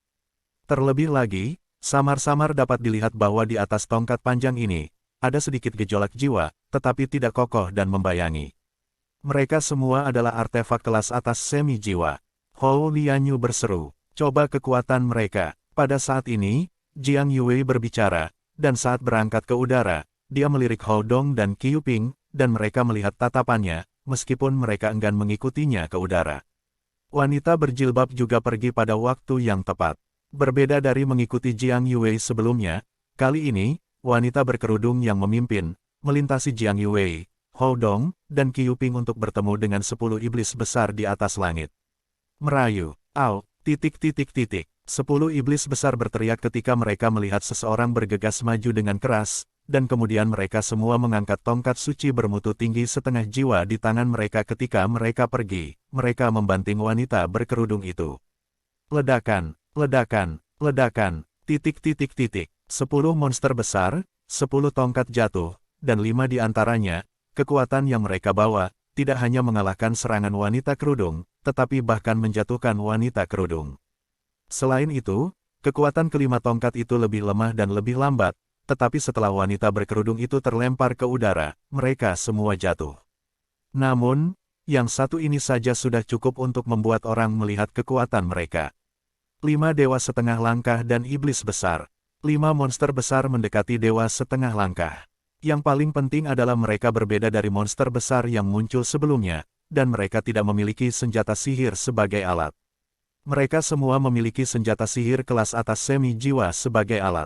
Terlebih lagi, samar-samar dapat dilihat bahwa di atas tongkat panjang ini, ada sedikit gejolak jiwa, tetapi tidak kokoh dan membayangi. Mereka semua adalah artefak kelas atas semi jiwa. Hou Lianyu berseru, coba kekuatan mereka. Pada saat ini, Jiang Yue berbicara, dan saat berangkat ke udara, dia melirik Hou Dong dan Qi Yuping, dan mereka melihat tatapannya, meskipun mereka enggan mengikutinya ke udara. Wanita berjilbab juga pergi pada waktu yang tepat. Berbeda dari mengikuti Jiang Yue sebelumnya, kali ini, wanita berkerudung yang memimpin, melintasi Jiang Yuwei, Hou Dong, dan Qiu Ping untuk bertemu dengan 10 iblis besar di atas langit. Merayu, "Au, titik. 10 iblis besar berteriak ketika mereka melihat seseorang bergegas maju dengan keras, dan kemudian mereka semua mengangkat tongkat suci bermutu tinggi setengah jiwa di tangan mereka ketika mereka pergi. Mereka membanting wanita berkerudung itu. Ledakan, ledakan, ledakan, titik. 10 monster besar, 10 tongkat jatuh, dan 5 di antaranya, kekuatan yang mereka bawa, tidak hanya mengalahkan serangan wanita kerudung, tetapi bahkan menjatuhkan wanita kerudung. Selain itu, kekuatan kelima tongkat itu lebih lemah dan lebih lambat, tetapi setelah wanita berkerudung itu terlempar ke udara, mereka semua jatuh. Namun, yang satu ini saja sudah cukup untuk membuat orang melihat kekuatan mereka. 5 dewa setengah langkah dan iblis besar. 5 monster besar mendekati dewa setengah langkah. Yang paling penting adalah mereka berbeda dari monster besar yang muncul sebelumnya, dan mereka tidak memiliki senjata sihir sebagai alat. Mereka semua memiliki senjata sihir kelas atas semi jiwa sebagai alat.